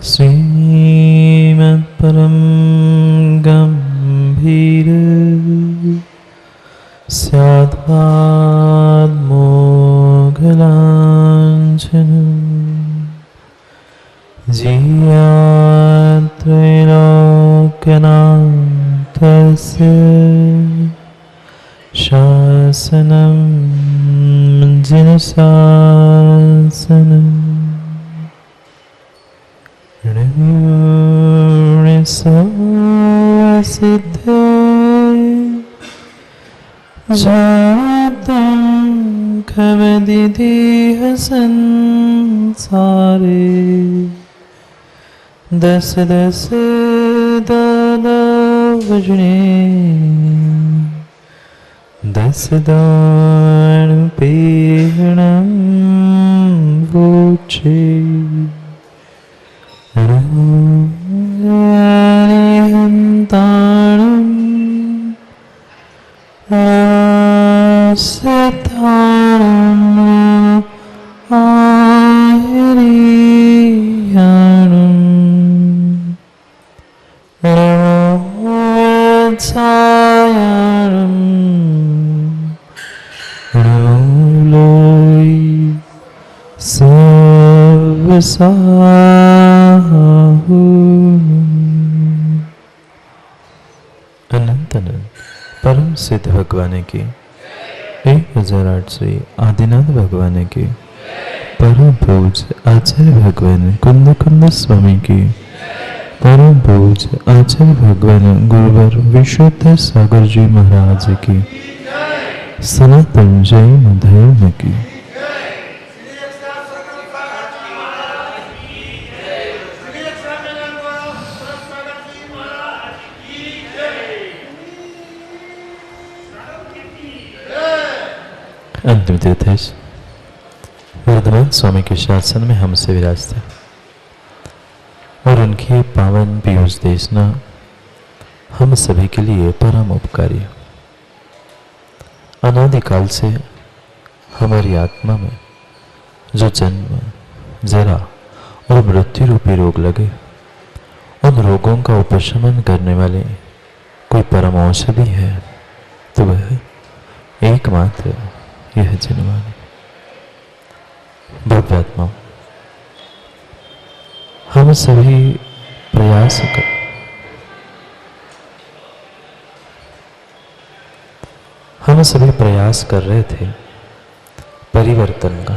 श्रीमत्परं गम्भीर स्याद्वाद्मोघलाञ्छनम् जियात्रैलोक्यनाथस्य शासनं जिनशासनम् सिद्धे जातं खवदिदेह संसारे दस दस दादा वजने दस दान पेहणं वोचे हंताणं आस्ताणं आहिरियाणं रवत्सायाणं रवलोई सर्वसाहु अनंत अनंत परम सिद्ध भगवान की 1008 श्री आदिनाथ भगवान की परम पूज्य आचार्य भगवान कुंद कुंद स्वामी की परम पूज्य आचार्य भगवान गुरुवर विशुद्ध सागर जी महाराज की सनातन जैन धर्म की अंतिम तीर्थेश वर्धमान स्वामी के शासन में हमसे विराजते और उनकी पावन पीयूष देशना हम सभी के लिए परम उपकारी। अनादिकाल से हमारी आत्मा में जो जन्म जरा और मृत्यु रूपी रोग लगे, उन रोगों का उपशमन करने वाले कोई परम औषधि है तो वह एकमात्र यह जनवाणी भव्यात्मा। हम सभी प्रयास कर रहे थे परिवर्तन का।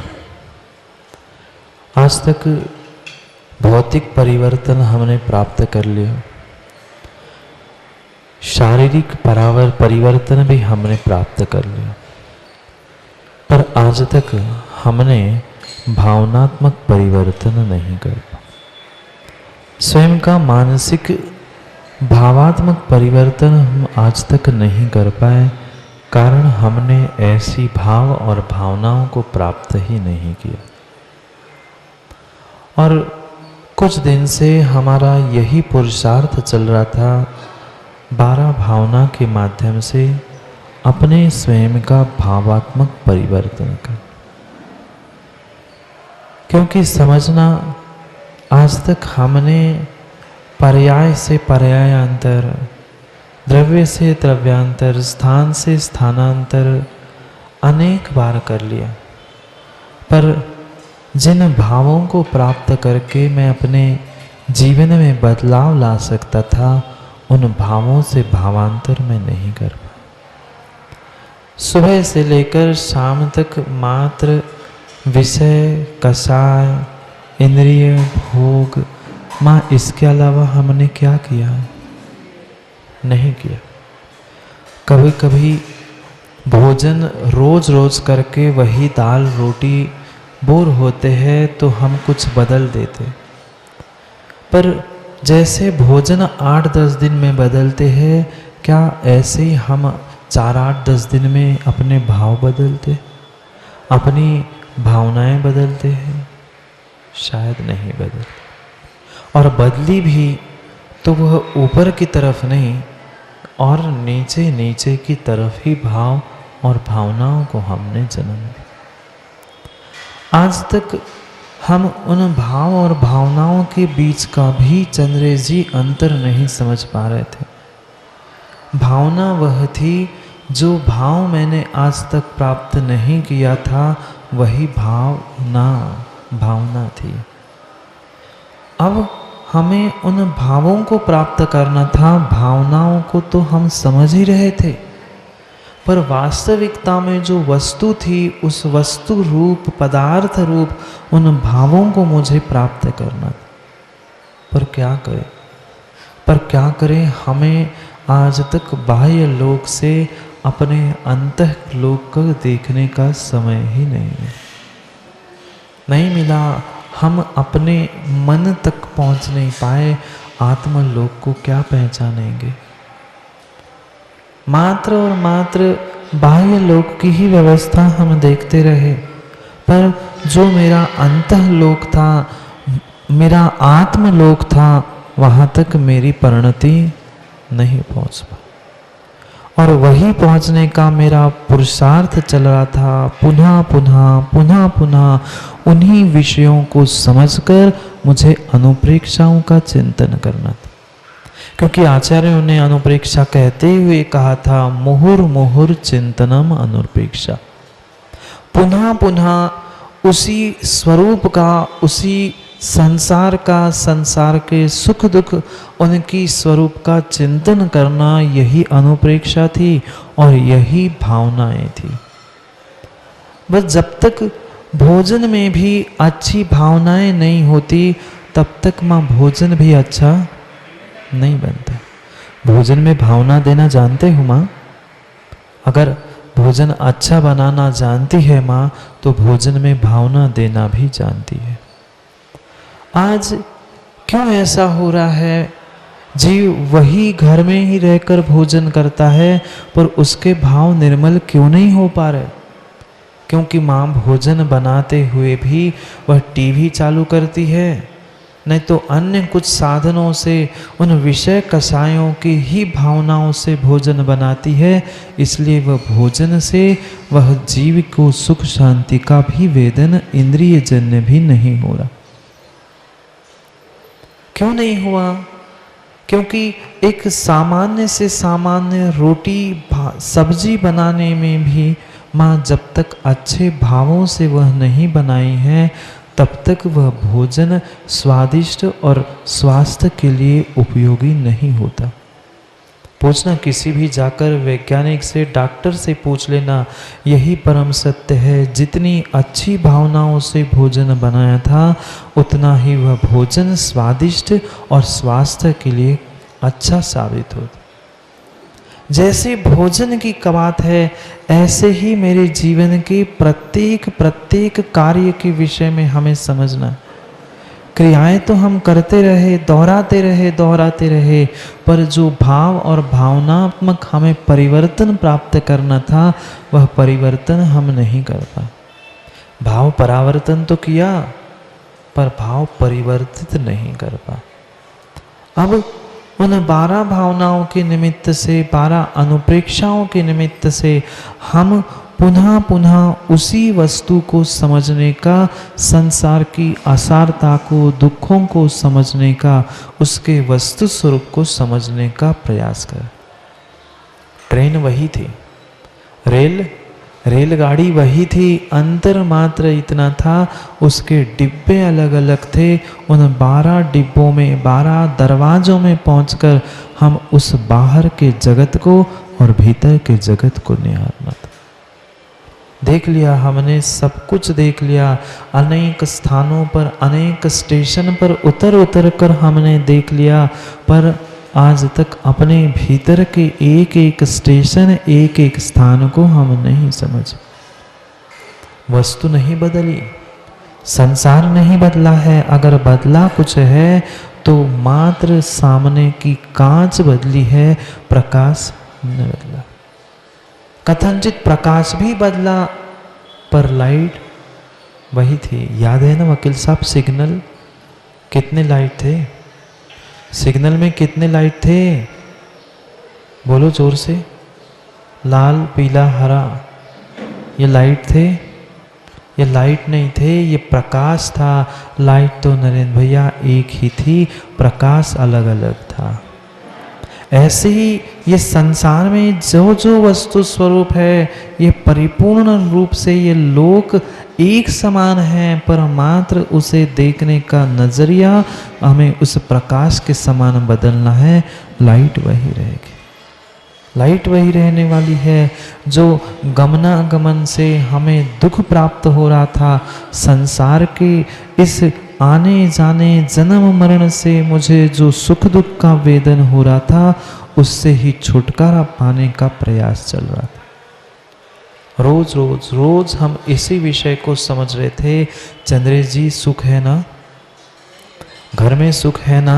आज तक भौतिक परिवर्तन हमने प्राप्त कर लिया, शारीरिक परिवर्तन भी हमने प्राप्त कर लिया, पर आज तक हमने भावनात्मक परिवर्तन नहीं कर पाया। स्वयं का मानसिक भावात्मक परिवर्तन हम आज तक नहीं कर पाए, कारण हमने ऐसी भाव और भावनाओं को प्राप्त ही नहीं किया। और कुछ दिन से हमारा यही पुरुषार्थ चल रहा था, 12 भावना के माध्यम से अपने स्वयं का भावात्मक परिवर्तन कर। क्योंकि समझना, आज तक हमने पर्याय से पर्यायांतर, द्रव्य से द्रव्यांतर, स्थान से स्थानांतर अनेक बार कर लिया, पर जिन भावों को प्राप्त करके मैं अपने जीवन में बदलाव ला सकता था, उन भावों से भावांतर में नहीं कर पाया। सुबह से लेकर शाम तक मात्र विषय, कषाय, इंद्रिय भोग, माँ इसके अलावा हमने क्या किया? नहीं किया। कभी कभी भोजन रोज रोज करके वही दाल रोटी बोर होते हैं तो हम कुछ बदल देते, पर जैसे भोजन 8-10 दिन में बदलते हैं, क्या ऐसे ही हम 4-8-10 दिन में अपने भाव बदलते, अपनी भावनाएं बदलते हैं? शायद नहीं बदलते। और बदली भी तो वह ऊपर की तरफ नहीं, और नीचे नीचे की तरफ ही भाव और भावनाओं को हमने जन्म दिया। आज तक हम उन भाव और भावनाओं के बीच का भी चंद्रेजी अंतर नहीं समझ पा रहे थे। भावना वह थी जो भाव मैंने आज तक प्राप्त नहीं किया था, वही भावना थी। अब हमें उन भावों को प्राप्त करना था, भावनाओं को तो हम समझ ही रहे थे, पर वास्तविकता में जो वस्तु थी, उस वस्तु रूप पदार्थ रूप उन भावों को मुझे प्राप्त करना था। पर क्या करें, हमें आज तक बाह्य लोक से अपने अंतः लोक को देखने का समय ही नहीं मिला। हम अपने मन तक पहुंच नहीं पाए, आत्मलोक को क्या पहचानेंगे। मात्र और मात्र बाह्य लोक की ही व्यवस्था हम देखते रहे, पर जो मेरा अंतः लोक था, मेरा आत्मलोक था, वहाँ तक मेरी परिणति नहीं पहुँच पाई। और वही पहुँचने का मेरा पुरुषार्थ चल रहा था। पुनः पुनः उन्हीं विषयों को समझकर मुझे अनुप्रेक्षाओं का चिंतन करना था, क्योंकि आचार्यों ने अनुप्रेक्षा कहते हुए कहा था, मुहुर्मुहुर् चिंतनम अनुप्रेक्षा। पुनः पुनः उसी स्वरूप का, उसी संसार का, संसार के सुख दुख, उनकी स्वरूप का चिंतन करना, यही अनुप्रेक्षा थी और यही भावनाएं थी। बस जब तक भोजन में भी अच्छी भावनाएं नहीं होती, तब तक माँ भोजन भी अच्छा नहीं बनता। भोजन में भावना देना जानते हो माँ? अगर भोजन अच्छा बनाना जानती है माँ, तो भोजन में भावना देना भी जानती है। आज क्यों ऐसा हो रहा है? जीव वही घर में ही रहकर भोजन करता है, पर उसके भाव निर्मल क्यों नहीं हो पा रहे? क्योंकि माँ भोजन बनाते हुए भी वह टीवी चालू करती है, नहीं तो अन्य कुछ साधनों से, उन विषय कषायों की ही भावनाओं से भोजन बनाती है। इसलिए वह भोजन से वह जीव को सुख शांति का भी वेदन इंद्रिय जन्य भी नहीं हो रहा। क्यों नहीं हुआ? क्योंकि एक सामान्य से सामान्य रोटी सब्जी बनाने में भी माँ जब तक अच्छे भावों से वह नहीं बनाई है, तब तक वह भोजन स्वादिष्ट और स्वास्थ्य के लिए उपयोगी नहीं होता। पूछना, किसी भी जाकर वैज्ञानिक से, डॉक्टर से पूछ लेना, यही परम सत्य है। जितनी अच्छी भावनाओं से भोजन बनाया था, उतना ही वह भोजन स्वादिष्ट और स्वास्थ्य के लिए अच्छा साबित होता। जैसे भोजन की कवात है, ऐसे ही मेरे जीवन के प्रत्येक कार्य के विषय में हमें समझना। क्रियाएं तो हम करते रहे, दोहराते रहे, पर जो भाव और भावनात्मक हमें परिवर्तन प्राप्त करना था, वह परिवर्तन हम नहीं कर पाए। भाव परावर्तन तो किया, पर भाव परिवर्तित नहीं कर पाए। अब उन 12 भावनाओं के निमित्त से, 12 अनुप्रेक्षाओं के निमित्त से हम पुनः उसी वस्तु को समझने का, संसार की असारता को, दुखों को समझने का, उसके वस्तु स्वरूप को समझने का प्रयास कर। ट्रेन वही थी, रेलगाड़ी वही थी, अंतर मात्र इतना था, उसके डिब्बे अलग अलग थे। उन 12 डिब्बों में, 12 दरवाजों में पहुंचकर हम उस बाहर के जगत को और भीतर के जगत को निहारना था। देख लिया हमने, सब कुछ देख लिया। अनेक स्थानों पर, अनेक स्टेशन पर उतर कर हमने देख लिया, पर आज तक अपने भीतर के एक स्टेशन, एक स्थान को हम नहीं समझ। वस्तु नहीं बदली, संसार नहीं बदला है। अगर बदला कुछ है तो मात्र सामने की कांच बदली है, प्रकाश नहीं बदला। कथनचित प्रकाश भी बदला, पर लाइट वही थी। याद है ना वकील साहब, सिग्नल कितने लाइट थे? सिग्नल में कितने लाइट थे? बोलो जोर से। लाल, पीला, हरा, ये लाइट थे। ये लाइट नहीं थे, ये प्रकाश था। लाइट तो नरेंद्र भैया एक ही थी, प्रकाश अलग अलग था। ऐसे ही ये संसार में जो जो वस्तु स्वरूप है, ये परिपूर्ण रूप से ये लोक एक समान है, पर मात्र उसे देखने का नजरिया हमें उस प्रकाश के समान बदलना है। लाइट वही रहेगी, लाइट वही रहने वाली है। जो गमनागमन से हमें दुख प्राप्त हो रहा था, संसार के इस आने जाने जन्म मरण से मुझे जो सुख दुख का वेदन हो रहा था, उससे ही छुटकारा पाने का प्रयास चल रहा था। रोज रोज रोज हम इसी विषय को समझ रहे थे। चंद्रेश जी, सुख है ना? घर में सुख है ना?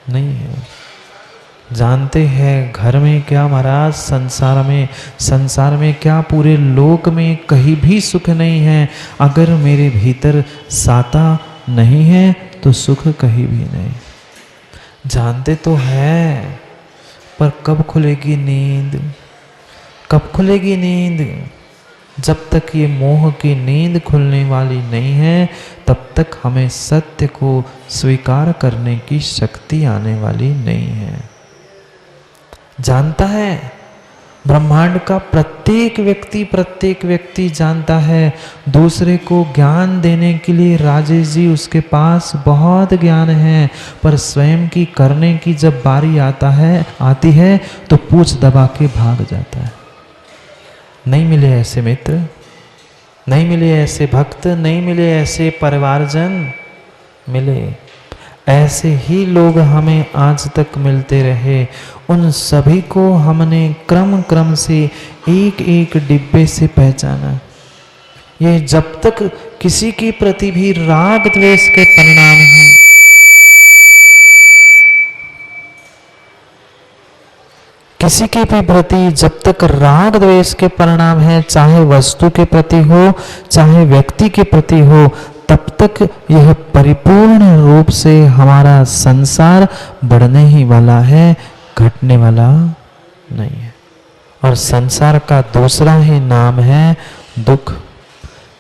नहीं है। जानते हैं घर में क्या महाराज, संसार में क्या, पूरे लोक में कहीं भी सुख नहीं है। अगर मेरे भीतर साता नहीं है तो सुख कहीं भी नहीं। जानते तो है, पर कब खुलेगी नींद? कब खुलेगी नींद? जब तक ये मोह की नींद खुलने वाली नहीं है, तब तक हमें सत्य को स्वीकार करने की शक्ति आने वाली नहीं है। जानता है, ब्रह्मांड का प्रत्येक व्यक्ति जानता है। दूसरे को ज्ञान देने के लिए राजेश जी उसके पास बहुत ज्ञान है, पर स्वयं की करने की जब बारी आती है तो पूछ दबा के भाग जाता है। नहीं मिले ऐसे मित्र, नहीं मिले ऐसे भक्त, नहीं मिले ऐसे परिवारजन। मिले ऐसे ही लोग हमें आज तक मिलते रहे। उन सभी को हमने क्रम से एक एक डिब्बे से पहचाना। ये जब तक किसी के प्रति भी राग द्वेष के परिणाम हैं, किसी के भी प्रति जब तक राग द्वेष के परिणाम है, चाहे वस्तु के प्रति हो चाहे व्यक्ति के प्रति हो, तब तक यह परिपूर्ण रूप से हमारा संसार बढ़ने ही वाला है, घटने वाला नहीं है। और संसार का दूसरा ही नाम है दुख।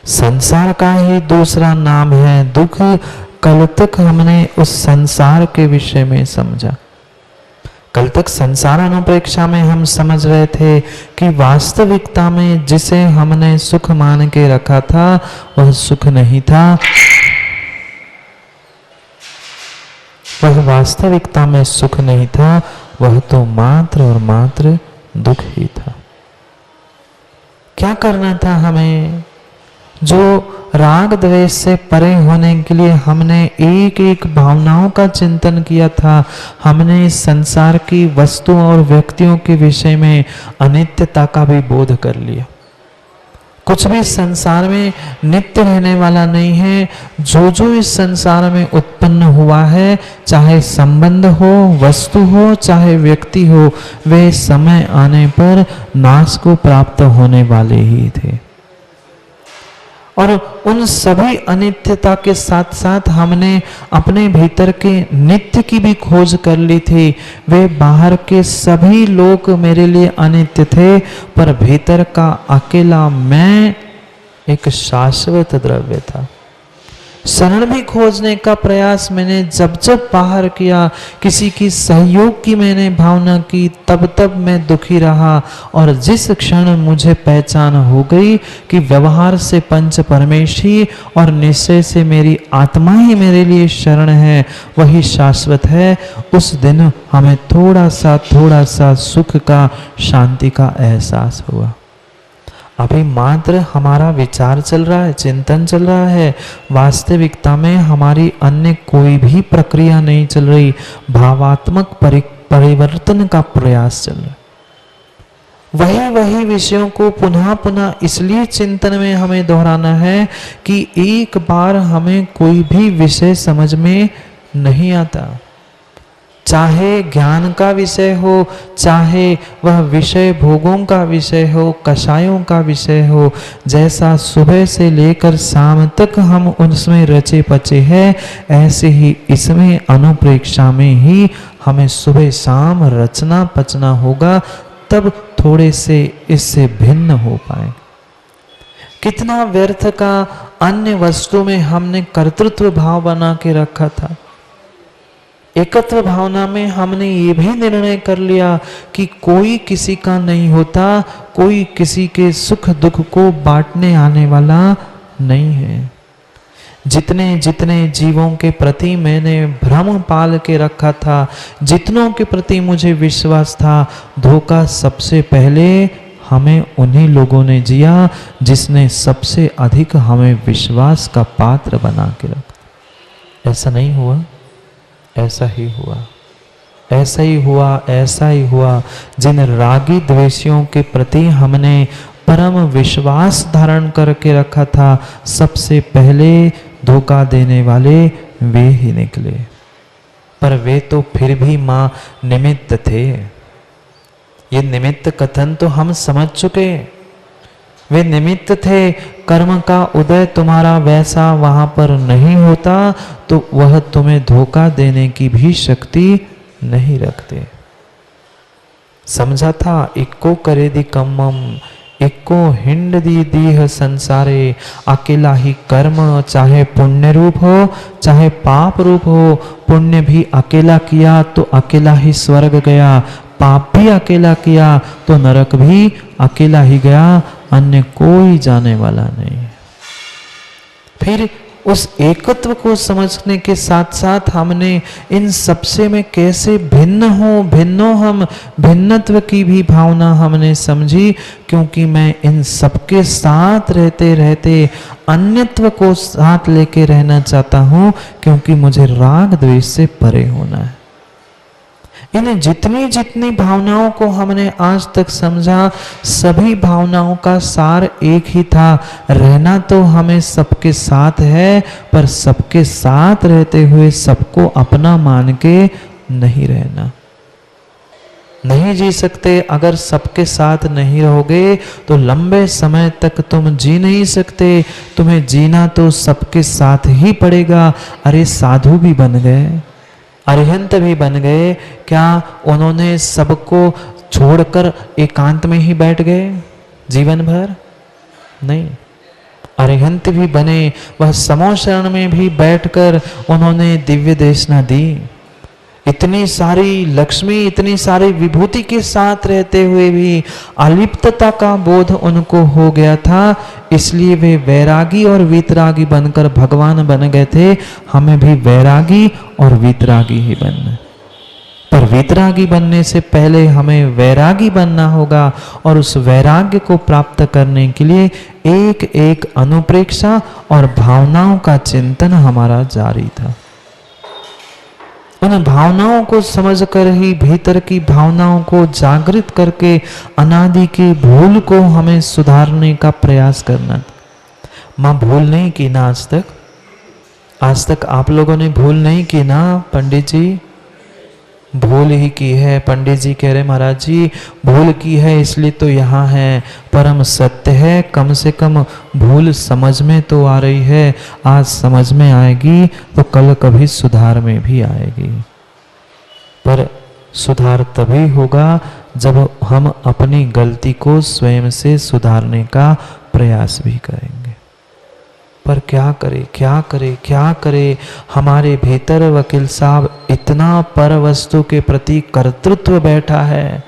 संसार का ही दूसरा नाम है दुख। कल तक हमने उस संसार के विषय में समझा। कल तक संसार अनुप्रेक्षा में हम समझ रहे थे कि वास्तविकता में जिसे हमने सुख मान के रखा था वह सुख नहीं था, वह वास्तविकता में सुख नहीं था, वह तो मात्र और मात्र दुख ही था। क्या करना था हमें? जो राग द्वेष से परे होने के लिए हमने एक एक भावनाओं का चिंतन किया था। हमने इस संसार की वस्तुओं और व्यक्तियों के विषय में अनित्यता का भी बोध कर लिया। कुछ भी संसार में नित्य रहने वाला नहीं है। जो जो इस संसार में उत्पन्न हुआ है, चाहे संबंध हो, वस्तु हो, चाहे व्यक्ति हो, वे समय आने पर नाश को प्राप्त होने वाले ही थे। और उन सभी अनित्यता के साथ साथ हमने अपने भीतर के नित्य की भी खोज कर ली थी। वे बाहर के सभी लोग मेरे लिए अनित्य थे, पर भीतर का अकेला मैं एक शाश्वत द्रव्य था। शरण भी खोजने का प्रयास मैंने जब जब बाहर किया, किसी की सहयोग की मैंने भावना की, तब तब मैं दुखी रहा। और जिस क्षण मुझे पहचान हो गई कि व्यवहार से पंच परमेशी और निश्चय से मेरी आत्मा ही मेरे लिए शरण है, वही शाश्वत है, उस दिन हमें थोड़ा सा सुख का, शांति का एहसास हुआ। अभी मात्र हमारा विचार चल रहा है, चिंतन चल रहा है। वास्तविकता में हमारी अन्य कोई भी प्रक्रिया नहीं चल रही। भावात्मक परिवर्तन का प्रयास चल रहा है। वही विषयों को पुनः पुनः इसलिए चिंतन में हमें दोहराना है कि एक बार हमें कोई भी विषय समझ में नहीं आता, चाहे ज्ञान का विषय हो, चाहे वह विषय भोगों का विषय हो, कषायों का विषय हो। जैसा सुबह से लेकर शाम तक हम उसमें रचे पचे हैं, ऐसे ही इसमें अनुप्रेक्षा में ही हमें सुबह शाम रचना पचना होगा, तब थोड़े से इससे भिन्न हो पाए। कितना व्यर्थ का अन्य वस्तु में हमने कर्तृत्व भाव बना के रखा था। एकत्व भावना में हमने ये भी निर्णय कर लिया कि कोई किसी का नहीं होता, कोई किसी के सुख दुख को बांटने आने वाला नहीं है। जितने जितने जीवों के प्रति मैंने भ्रम पाल के रखा था, जितनों के प्रति मुझे विश्वास था, धोखा सबसे पहले हमें उन्हीं लोगों ने जिया जिसने सबसे अधिक हमें विश्वास का पात्र बना के रखा। ऐसा नहीं हुआ? ऐसा ही हुआ, ऐसा ही हुआ, ऐसा ही हुआ। जिन रागी द्वेषियों के प्रति हमने परम विश्वास धारण करके रखा था, सबसे पहले धोखा देने वाले वे ही निकले। पर वे तो फिर भी मां निमित्त थे। ये निमित्त कथन तो हम समझ चुके। वे निमित्त थे। कर्म का उदय तुम्हारा वैसा वहां पर नहीं होता तो वह तुम्हें धोखा देने की भी शक्ति नहीं रखते। समझा था, इक्को करे दी कम्मम, इक्को हिंड दी दीह संसारे। अकेला ही कर्म, चाहे पुण्य रूप हो चाहे पाप रूप हो, पुण्य भी अकेला किया तो अकेला ही स्वर्ग गया, पाप भी अकेला किया तो नरक भी अकेला ही गया, अन्य कोई जाने वाला नहीं। फिर उस एकत्व को समझने के साथ साथ हमने इन सबसे में कैसे भिन्नो हम भिन्नत्व की भी भावना हमने समझी, क्योंकि मैं इन सबके साथ रहते रहते अन्यत्व को साथ लेके रहना चाहता हूं, क्योंकि मुझे राग द्वेष से परे होना है। इन जितनी जितनी भावनाओं को हमने आज तक समझा, सभी भावनाओं का सार एक ही था। रहना तो हमें सबके साथ है, पर सबके साथ रहते हुए सबको अपना मान के नहीं रहना। नहीं जी सकते। अगर सबके साथ नहीं रहोगे तो लंबे समय तक तुम जी नहीं सकते। तुम्हें जीना तो सबके साथ ही पड़ेगा। अरे साधु भी बन गए, अरिहंत भी बन गए, क्या उन्होंने सबको छोड़कर एकांत में ही बैठ गए जीवन भर? नहीं, अरिहंत भी बने, वह समो शरण में भी बैठकर उन्होंने दिव्य देशना दी। इतनी सारी लक्ष्मी, इतनी सारी विभूति के साथ रहते हुए भी अलिप्तता का बोध उनको हो गया था, इसलिए वे वैरागी और वीतरागी बनकर भगवान बन गए थे। हमें भी वैरागी और वीतरागी ही बनना, पर वीतरागी बनने से पहले हमें वैरागी बनना होगा, और उस वैराग्य को प्राप्त करने के लिए एक एक अनुप्रेक्षा और भावनाओं का चिंतन हमारा जारी था। उन भावनाओं को समझकर ही, भीतर की भावनाओं को जागृत करके अनादि की भूल को हमें सुधारने का प्रयास करना था। मां भूल नहीं की ना आज तक? आज तक आप लोगों ने भूल नहीं की ना? पंडित जी भूल ही की है। पंडित जी कह रहे महाराज जी भूल की है इसलिए तो यहाँ है। परम सत्य है, कम से कम भूल समझ में तो आ रही है। आज समझ में आएगी तो कल कभी सुधार में भी आएगी। पर सुधार तभी होगा जब हम अपनी गलती को स्वयं से सुधारने का प्रयास भी करेंगे। पर क्या करे, क्या करे, क्या करे? हमारे भीतर वकील साहब इतना पर वस्तु के प्रति कर्तृत्व बैठा है,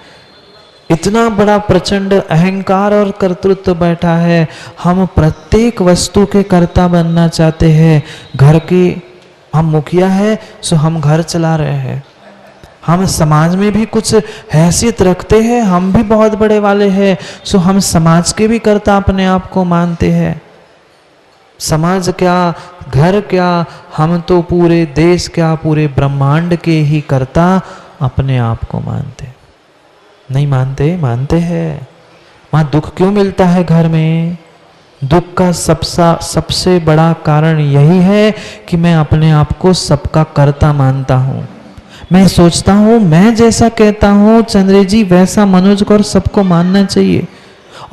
इतना बड़ा प्रचंड अहंकार और कर्तृत्व बैठा है। हम प्रत्येक वस्तु के कर्ता बनना चाहते हैं। घर की हम मुखिया है सो हम घर चला रहे हैं। हम समाज में भी कुछ हैसियत रखते हैं, हम भी बहुत बड़े वाले हैं सो हम समाज के भी कर्ता अपने आप को मानते हैं। समाज क्या, घर क्या, हम तो पूरे देश क्या, पूरे ब्रह्मांड के ही कर्ता अपने आप को मानते। नहीं मानते? मानते हैं। वहां दुख क्यों मिलता है घर में? दुख का सबसे बड़ा कारण यही है कि मैं अपने आप को सबका कर्ता मानता हूं। मैं सोचता हूं मैं जैसा कहता हूं चंद्र जी वैसा मनोज को और सबको मानना चाहिए,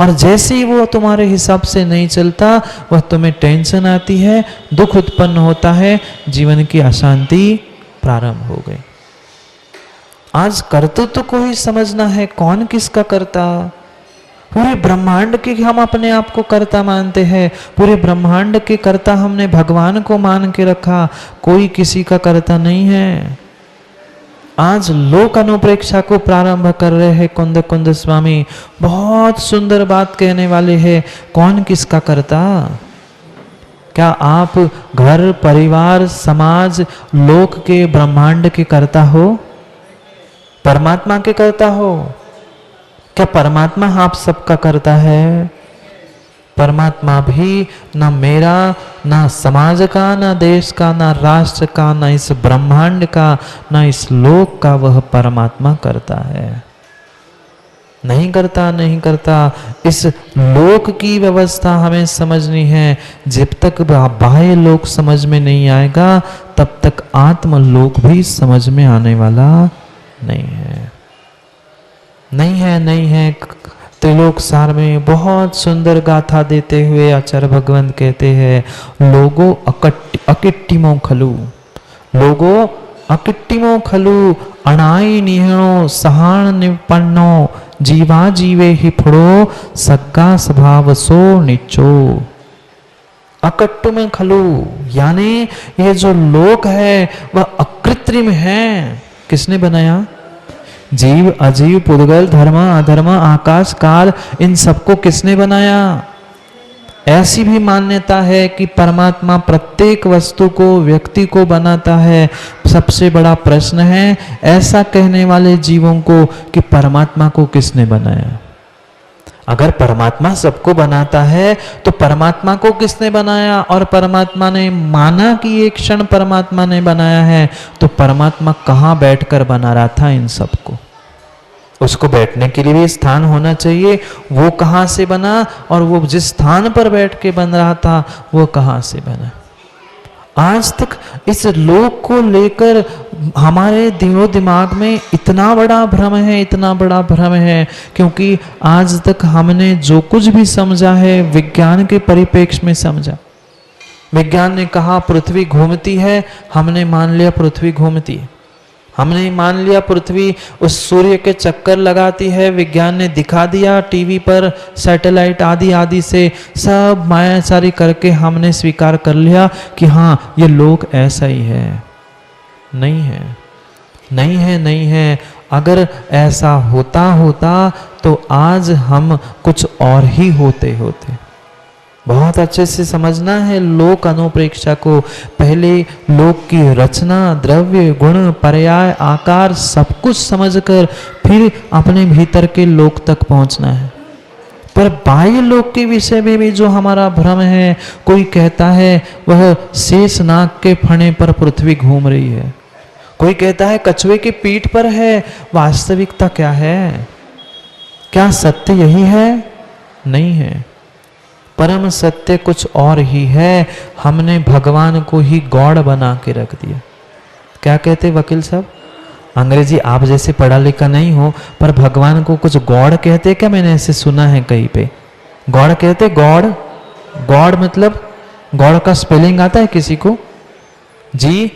और जैसे ही वो तुम्हारे हिसाब से नहीं चलता वह तुम्हें टेंशन आती है, दुख उत्पन्न होता है, जीवन की अशांति प्रारंभ हो गई। आज कर्तृत्व को ही समझना है, कौन किसका करता। पूरे ब्रह्मांड के हम अपने आप को कर्ता मानते हैं, पूरे ब्रह्मांड के कर्ता हमने भगवान को मान के रखा, कोई किसी का कर्ता नहीं है। आज लोक अनुप्रेक्षा को प्रारंभ कर रहे हैं कुंद कुंद स्वामी, बहुत सुंदर बात कहने वाले हैं। कौन किसका कर्ता? क्या आप घर परिवार समाज लोक के ब्रह्मांड के कर्ता हो? परमात्मा के कर्ता हो? क्या परमात्मा आप सबका करता है? परमात्मा भी ना मेरा, ना समाज का, ना देश का, ना राष्ट्र का, ना इस ब्रह्मांड का, ना इस लोक का वह परमात्मा करता है। नहीं करता, नहीं करता। इस लोक की व्यवस्था हमें समझनी है। जब तक बाह्य लोक समझ में नहीं आएगा तब तक आत्म लोक भी समझ में आने वाला नहीं है। नहीं है, नहीं है। त्रिलोक सार में बहुत सुंदर गाथा देते हुए आचार्य भगवंत कहते हैं, लोगो अकिट्टिमो खलु, लोगो अकिट्टिमो खलु, अणाई निहणो सहान निपन्नो, जीवा जीवे ही फुड़ो, सग्गा स्वभाव सो निचो। अकट्टु में खलु यानी ये जो लोक है वह अकृत्रिम है। किसने बनाया? जीव अजीव पुद्गल धर्म अधर्म आकाश काल, इन सबको किसने बनाया? ऐसी भी मान्यता है कि परमात्मा प्रत्येक वस्तु को व्यक्ति को बनाता है। सबसे बड़ा प्रश्न है ऐसा कहने वाले जीवों को कि परमात्मा को किसने बनाया? अगर परमात्मा सबको बनाता है तो परमात्मा को किसने बनाया? और परमात्मा ने माना कि एक क्षण परमात्मा ने बनाया है, तो परमात्मा कहाँ बैठकर बना रहा था इन सबको? उसको बैठने के लिए भी स्थान होना चाहिए। वो कहाँ से बना? और वो जिस स्थान पर बैठ के बन रहा था वो कहाँ से बना? आज तक इस लोक को लेकर हमारे दिमाग में इतना बड़ा भ्रम है, इतना बड़ा भ्रम है, क्योंकि आज तक हमने जो कुछ भी समझा है विज्ञान के परिप्रेक्ष्य में समझा। विज्ञान ने कहा पृथ्वी घूमती है, हमने मान लिया पृथ्वी घूमती है। हमने मान लिया पृथ्वी उस सूर्य के चक्कर लगाती है। विज्ञान ने दिखा दिया टीवी पर, सैटेलाइट आदि आदि से सब मायाचारी करके हमने स्वीकार कर लिया कि हाँ ये लोक ऐसा ही है। नहीं है, नहीं है, नहीं है। अगर ऐसा होता तो आज हम कुछ और ही होते। बहुत अच्छे से समझना है लोक अनुप्रेक्षा को। पहले लोक की रचना, द्रव्य, गुण, पर्याय, आकार सब कुछ समझकर फिर अपने भीतर के लोक तक पहुंचना है। पर बाह्य लोक के विषय में भी जो हमारा भ्रम है, कोई कहता है वह शेष नाग के फणे पर पृथ्वी घूम रही है, कोई कहता है कछुए की पीठ पर है। वास्तविकता क्या है? क्या सत्य यही है? नहीं है। परम सत्य कुछ और ही है। हमने भगवान को ही गॉड बना के रख दिया। क्या कहते वकील साहब? अंग्रेजी आप जैसे पढ़ा लिखा नहीं हो, पर भगवान को कुछ गॉड कहते क्या? मैंने ऐसे सुना है कहीं पे गॉड कहते। गॉड, गॉड मतलब गॉड का स्पेलिंग आता है किसी को? जी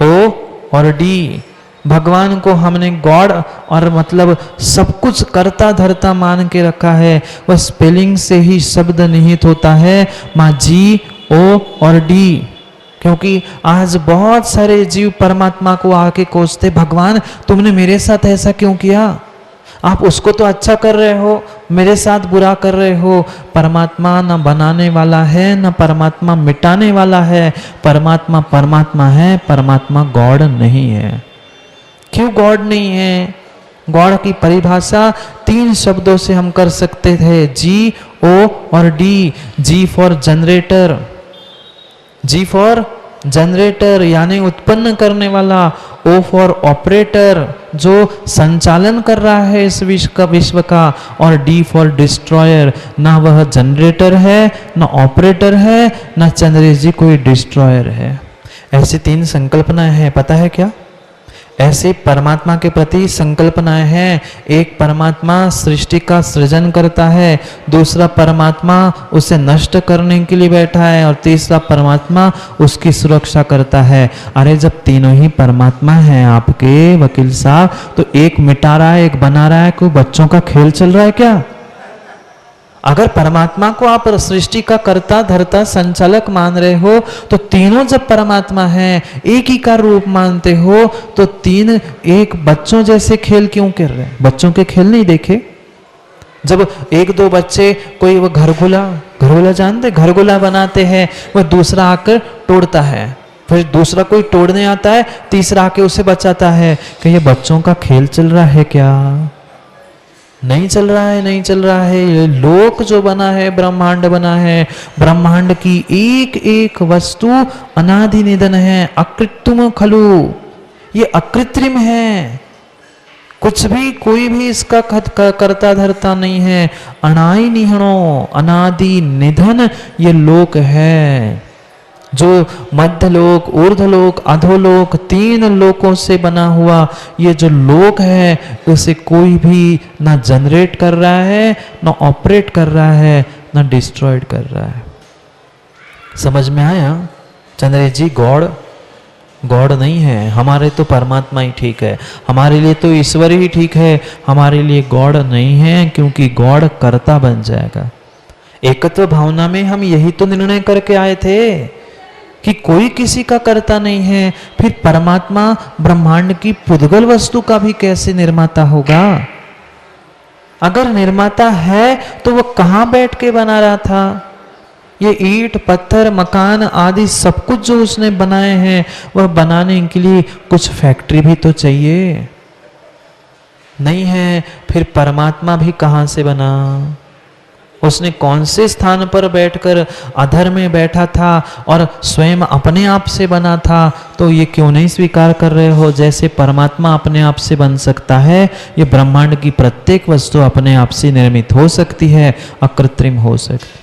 ओ और डी। भगवान को हमने गॉड और मतलब सब कुछ करता धरता मान के रखा है। वह स्पेलिंग से ही शब्द निहित होता है, माँ जी ओ और डी। क्योंकि आज बहुत सारे जीव परमात्मा को आके कोसते, भगवान तुमने मेरे साथ ऐसा क्यों किया? आप उसको तो अच्छा कर रहे हो, मेरे साथ बुरा कर रहे हो। परमात्मा न बनाने वाला है, न परमात्मा मिटाने वाला है। परमात्मा परमात्मा है, परमात्मा गॉड नहीं है। क्यों गॉड नहीं है? गॉड की परिभाषा 3 शब्दों से हम कर सकते थे, जी ओ और D. G for generator, G for generator यानी उत्पन्न करने वाला, ओ फॉर ऑपरेटर जो संचालन कर रहा है इस विश्व का, और डी फॉर डिस्ट्रॉयर। ना वह जनरेटर है, ना ऑपरेटर है, ना चंद्रेश जी कोई डिस्ट्रॉयर है। ऐसी 3 संकल्पनाएं हैं। पता है क्या? ऐसे परमात्मा के प्रति संकल्पनाएं हैं। एक परमात्मा सृष्टि का सृजन करता है, दूसरा परमात्मा उसे नष्ट करने के लिए बैठा है, और तीसरा परमात्मा उसकी सुरक्षा करता है। अरे जब तीनों ही परमात्मा हैं आपके वकील साहब, तो एक मिटा रहा है एक बना रहा है। कोई बच्चों का खेल चल रहा है क्या? अगर परमात्मा को आप सृष्टि का कर्ता धर्ता संचालक मान रहे हो, तो तीनों जब परमात्मा है, एक ही का रूप मानते हो, तो तीन एक बच्चों जैसे खेल क्यों कर रहे हैं? बच्चों के खेल नहीं देखे? जब एक दो बच्चे कोई वो घरगुला जानते, घरगुला बनाते हैं, वह दूसरा आकर तोड़ता है, फिर दूसरा कोई तोड़ने आता है, तीसरा आके उसे बचाता है। कि ये बच्चों का खेल चल रहा है क्या? नहीं चल रहा है, नहीं चल रहा है। ये लोक जो बना है, ब्रह्मांड बना है, ब्रह्मांड की एक एक वस्तु अनादि निधन है, अकृत्रिम खलु, ये अकृत्रिम है। कुछ भी कोई भी इसका करता धरता नहीं है। अनाई निहणो, अनादि निधन ये लोक है, जो मध्यलोक, ऊर्ध्वलोक, अधोलोक, तीन लोकों से बना हुआ ये जो लोक है, उसे कोई भी ना जनरेट कर रहा है, ना ऑपरेट कर रहा है, ना डिस्ट्रॉयड कर रहा है। समझ में आया? चंद्रेश जी, गॉड नहीं है, हमारे तो परमात्मा ही ठीक है, हमारे लिए तो ईश्वर ही ठीक है, हमारे लिए गॉड नहीं है, क्योंकि गॉड कर्ता बन जाएगा। एकत्व भावना में हम यही तो निर्णय करके आए थे कि कोई किसी का कर्ता नहीं है, फिर परमात्मा ब्रह्मांड की पुद्गल वस्तु का भी कैसे निर्माता होगा? अगर निर्माता है तो वह कहां बैठ के बना रहा था? ये ईंट पत्थर मकान आदि सब कुछ जो उसने बनाए हैं, वह बनाने के लिए कुछ फैक्ट्री भी तो चाहिए, नहीं है? फिर परमात्मा भी कहां से बना? उसने कौन से स्थान पर बैठकर अधर में बैठा था और स्वयं अपने आप से बना था? तो ये क्यों नहीं स्वीकार कर रहे हो? जैसे परमात्मा अपने आप से बन सकता है, ये ब्रह्मांड की प्रत्येक वस्तु अपने आप से निर्मित हो सकती है, अकृत्रिम हो सकती।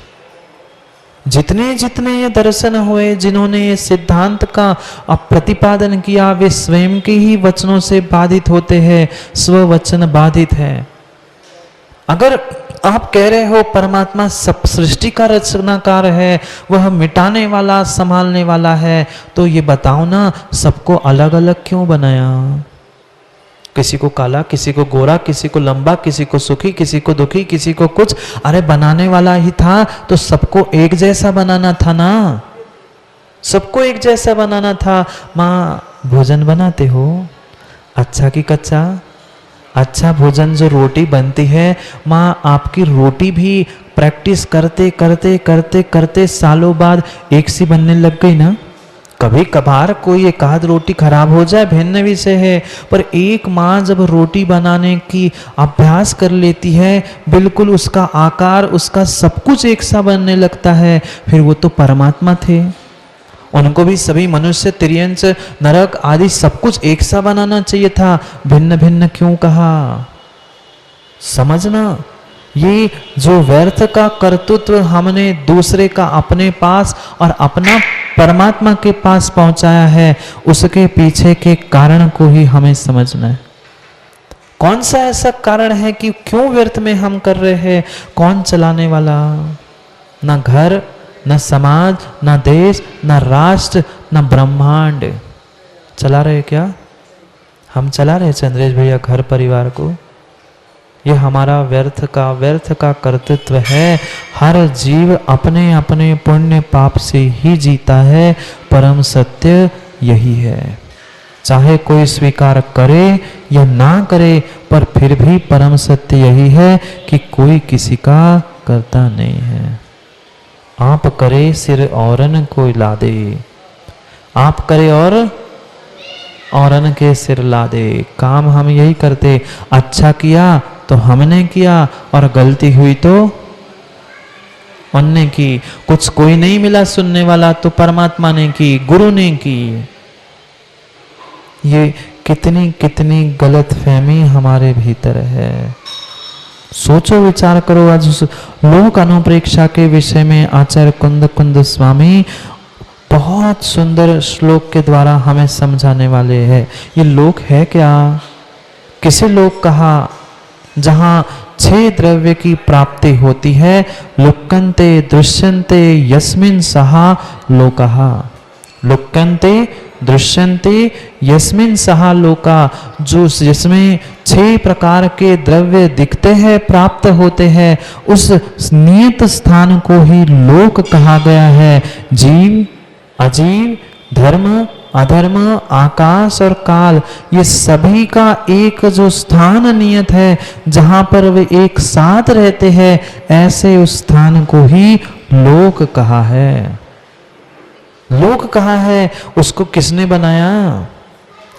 जितने जितने ये दर्शन हुए, जिन्होंने ये सिद्धांत का प्रतिपादन किया, वे स्वयं के ही वचनों से बाधित होते हैं, स्ववचन बाधित है। अगर आप कह रहे हो परमात्मा सब सृष्टि का रचनाकार है, वह मिटाने वाला संभालने वाला है, तो ये बताओ ना, सबको अलग अलग क्यों बनाया? किसी को काला, किसी को गोरा, किसी को लंबा, किसी को सुखी, किसी को दुखी, किसी को कुछ। अरे बनाने वाला ही था तो सबको एक जैसा बनाना था ना, सबको एक जैसा बनाना था। माँ, भोजन बनाते हो अच्छा कि कच्चा? अच्छा भोजन जो रोटी बनती है, माँ आपकी रोटी भी प्रैक्टिस करते करते करते करते सालों बाद एक सी बनने लग गई ना? कभी कभार कोई एक आध रोटी खराब हो जाए, भिन्न विषय है, पर एक माँ जब रोटी बनाने की अभ्यास कर लेती है, बिल्कुल उसका आकार, उसका सब कुछ एक सा बनने लगता है। फिर वो तो परमात्मा थे, उनको भी सभी मनुष्य, तिर्यंच, नरक आदि सब कुछ एक सा बनाना चाहिए था, भिन्न भिन्न क्यों कहा? समझना, ये जो व्यर्थ का कर्तृत्व हमने दूसरे का अपने पास और अपना परमात्मा के पास पहुंचाया है, उसके पीछे के कारण को ही हमें समझना है। कौन सा ऐसा कारण है कि क्यों व्यर्थ में हम कर रहे हैं? कौन चलाने वाला? ना घर, ना समाज, ना देश, ना राष्ट्र, ना ब्रह्मांड चला रहे क्या? हम चला रहे चंद्रेश भैया घर परिवार को? ये हमारा व्यर्थ का कर्तृत्व है। हर जीव अपने अपने पुण्य पाप से ही जीता है, परम सत्य यही है। चाहे कोई स्वीकार करे या ना करे, पर फिर भी परम सत्य यही है कि कोई किसी का करता नहीं है। आप करे सिर औरन कोई लादे, आप करे और औरन के सिर लादे। काम हम यही करते, अच्छा किया तो हमने किया और गलती हुई तो उनने की। कुछ कोई नहीं मिला सुनने वाला तो परमात्मा ने की, गुरु ने की। ये कितनी कितनी गलत फहमी हमारे भीतर है। सोचो, विचार करो। आज उस लोक अनुप्रेक्षा के विषय में आचार्य कुंद स्वामी बहुत सुंदर श्लोक के द्वारा हमें समझाने वाले हैं। ये लोक है क्या? किसे लोक कहा? जहां 6 द्रव्य की प्राप्ति होती है। लुक्कन्ते दृश्यन्ते यस्मिन् सहा लोकहा। लुक्यन्ते दृश्यन्ते यस्मिन सहा लोका, जो जिसमें 6 प्रकार के द्रव्य दिखते हैं, प्राप्त होते हैं, उस नियत स्थान को ही लोक कहा गया है। जीव, अजीव, धर्म, अधर्म, आकाश और काल, ये सभी का एक जो स्थान नियत है, जहां पर वे एक साथ रहते हैं, ऐसे उस स्थान को ही लोक कहा है। लोक कहा है। उसको किसने बनाया?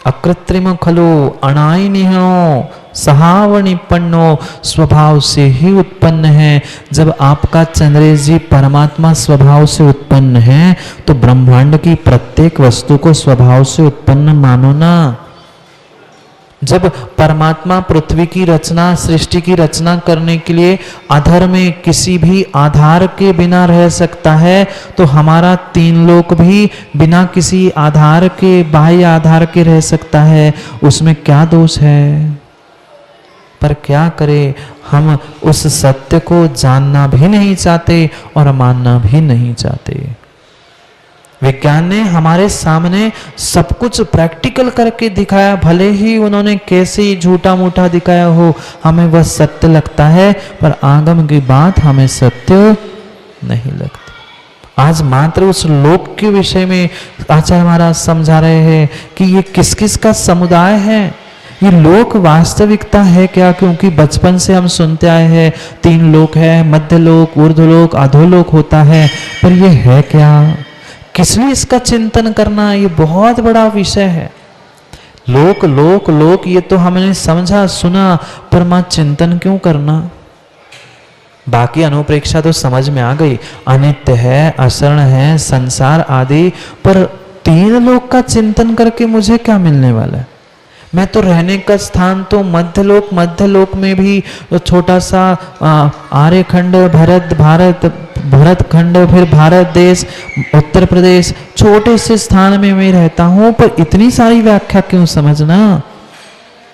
अकृत्रिम खलो अनाइनिहो सहावनिपन्नो, स्वभाव से ही उत्पन्न है। जब आपका चंद्रेश जी परमात्मा स्वभाव से उत्पन्न है, तो ब्रह्मांड की प्रत्येक वस्तु को स्वभाव से उत्पन्न मानो ना। जब परमात्मा पृथ्वी की रचना, सृष्टि की रचना करने के लिए अधर में किसी भी आधार के बिना रह सकता है, तो हमारा 3 लोक भी बिना किसी आधार के, बाह्य आधार के रह सकता है। उसमें क्या दोष है? पर क्या करें, हम उस सत्य को जानना भी नहीं चाहते और मानना भी नहीं चाहते। विज्ञान ने हमारे सामने सब कुछ प्रैक्टिकल करके दिखाया, भले ही उन्होंने कैसे झूठा मूठा दिखाया हो, हमें वह सत्य लगता है, पर आगम की बात हमें सत्य नहीं लगती। आज मात्र उस लोक के विषय में आचार्य महाराज समझा रहे हैं कि ये किस किस का समुदाय है, ये लोक वास्तविकता है क्या? क्योंकि बचपन से हम सुनते आए हैं 3 लोक है, मध्य लोक, ऊर्ध्वलोक, अधोलोक होता है, पर ये है क्या? किस लिए इसका चिंतन करना? ये बहुत बड़ा विषय है। लोक लोक लोक ये तो हमने समझा सुना, पर मां चिंतन क्यों करना? बाकी अनुप्रेक्षा तो समझ में आ गई, अनित्य है, असरण है, संसार आदि, पर 3 लोक का चिंतन करके मुझे क्या मिलने वाला है? मैं तो रहने का स्थान तो मध्यलोक में भी छोटा सा आर्यखंड, भरत खंड, फिर भारत देश, उत्तर प्रदेश, छोटे से स्थान में मैं रहता हूं, पर इतनी सारी व्याख्या क्यों समझना?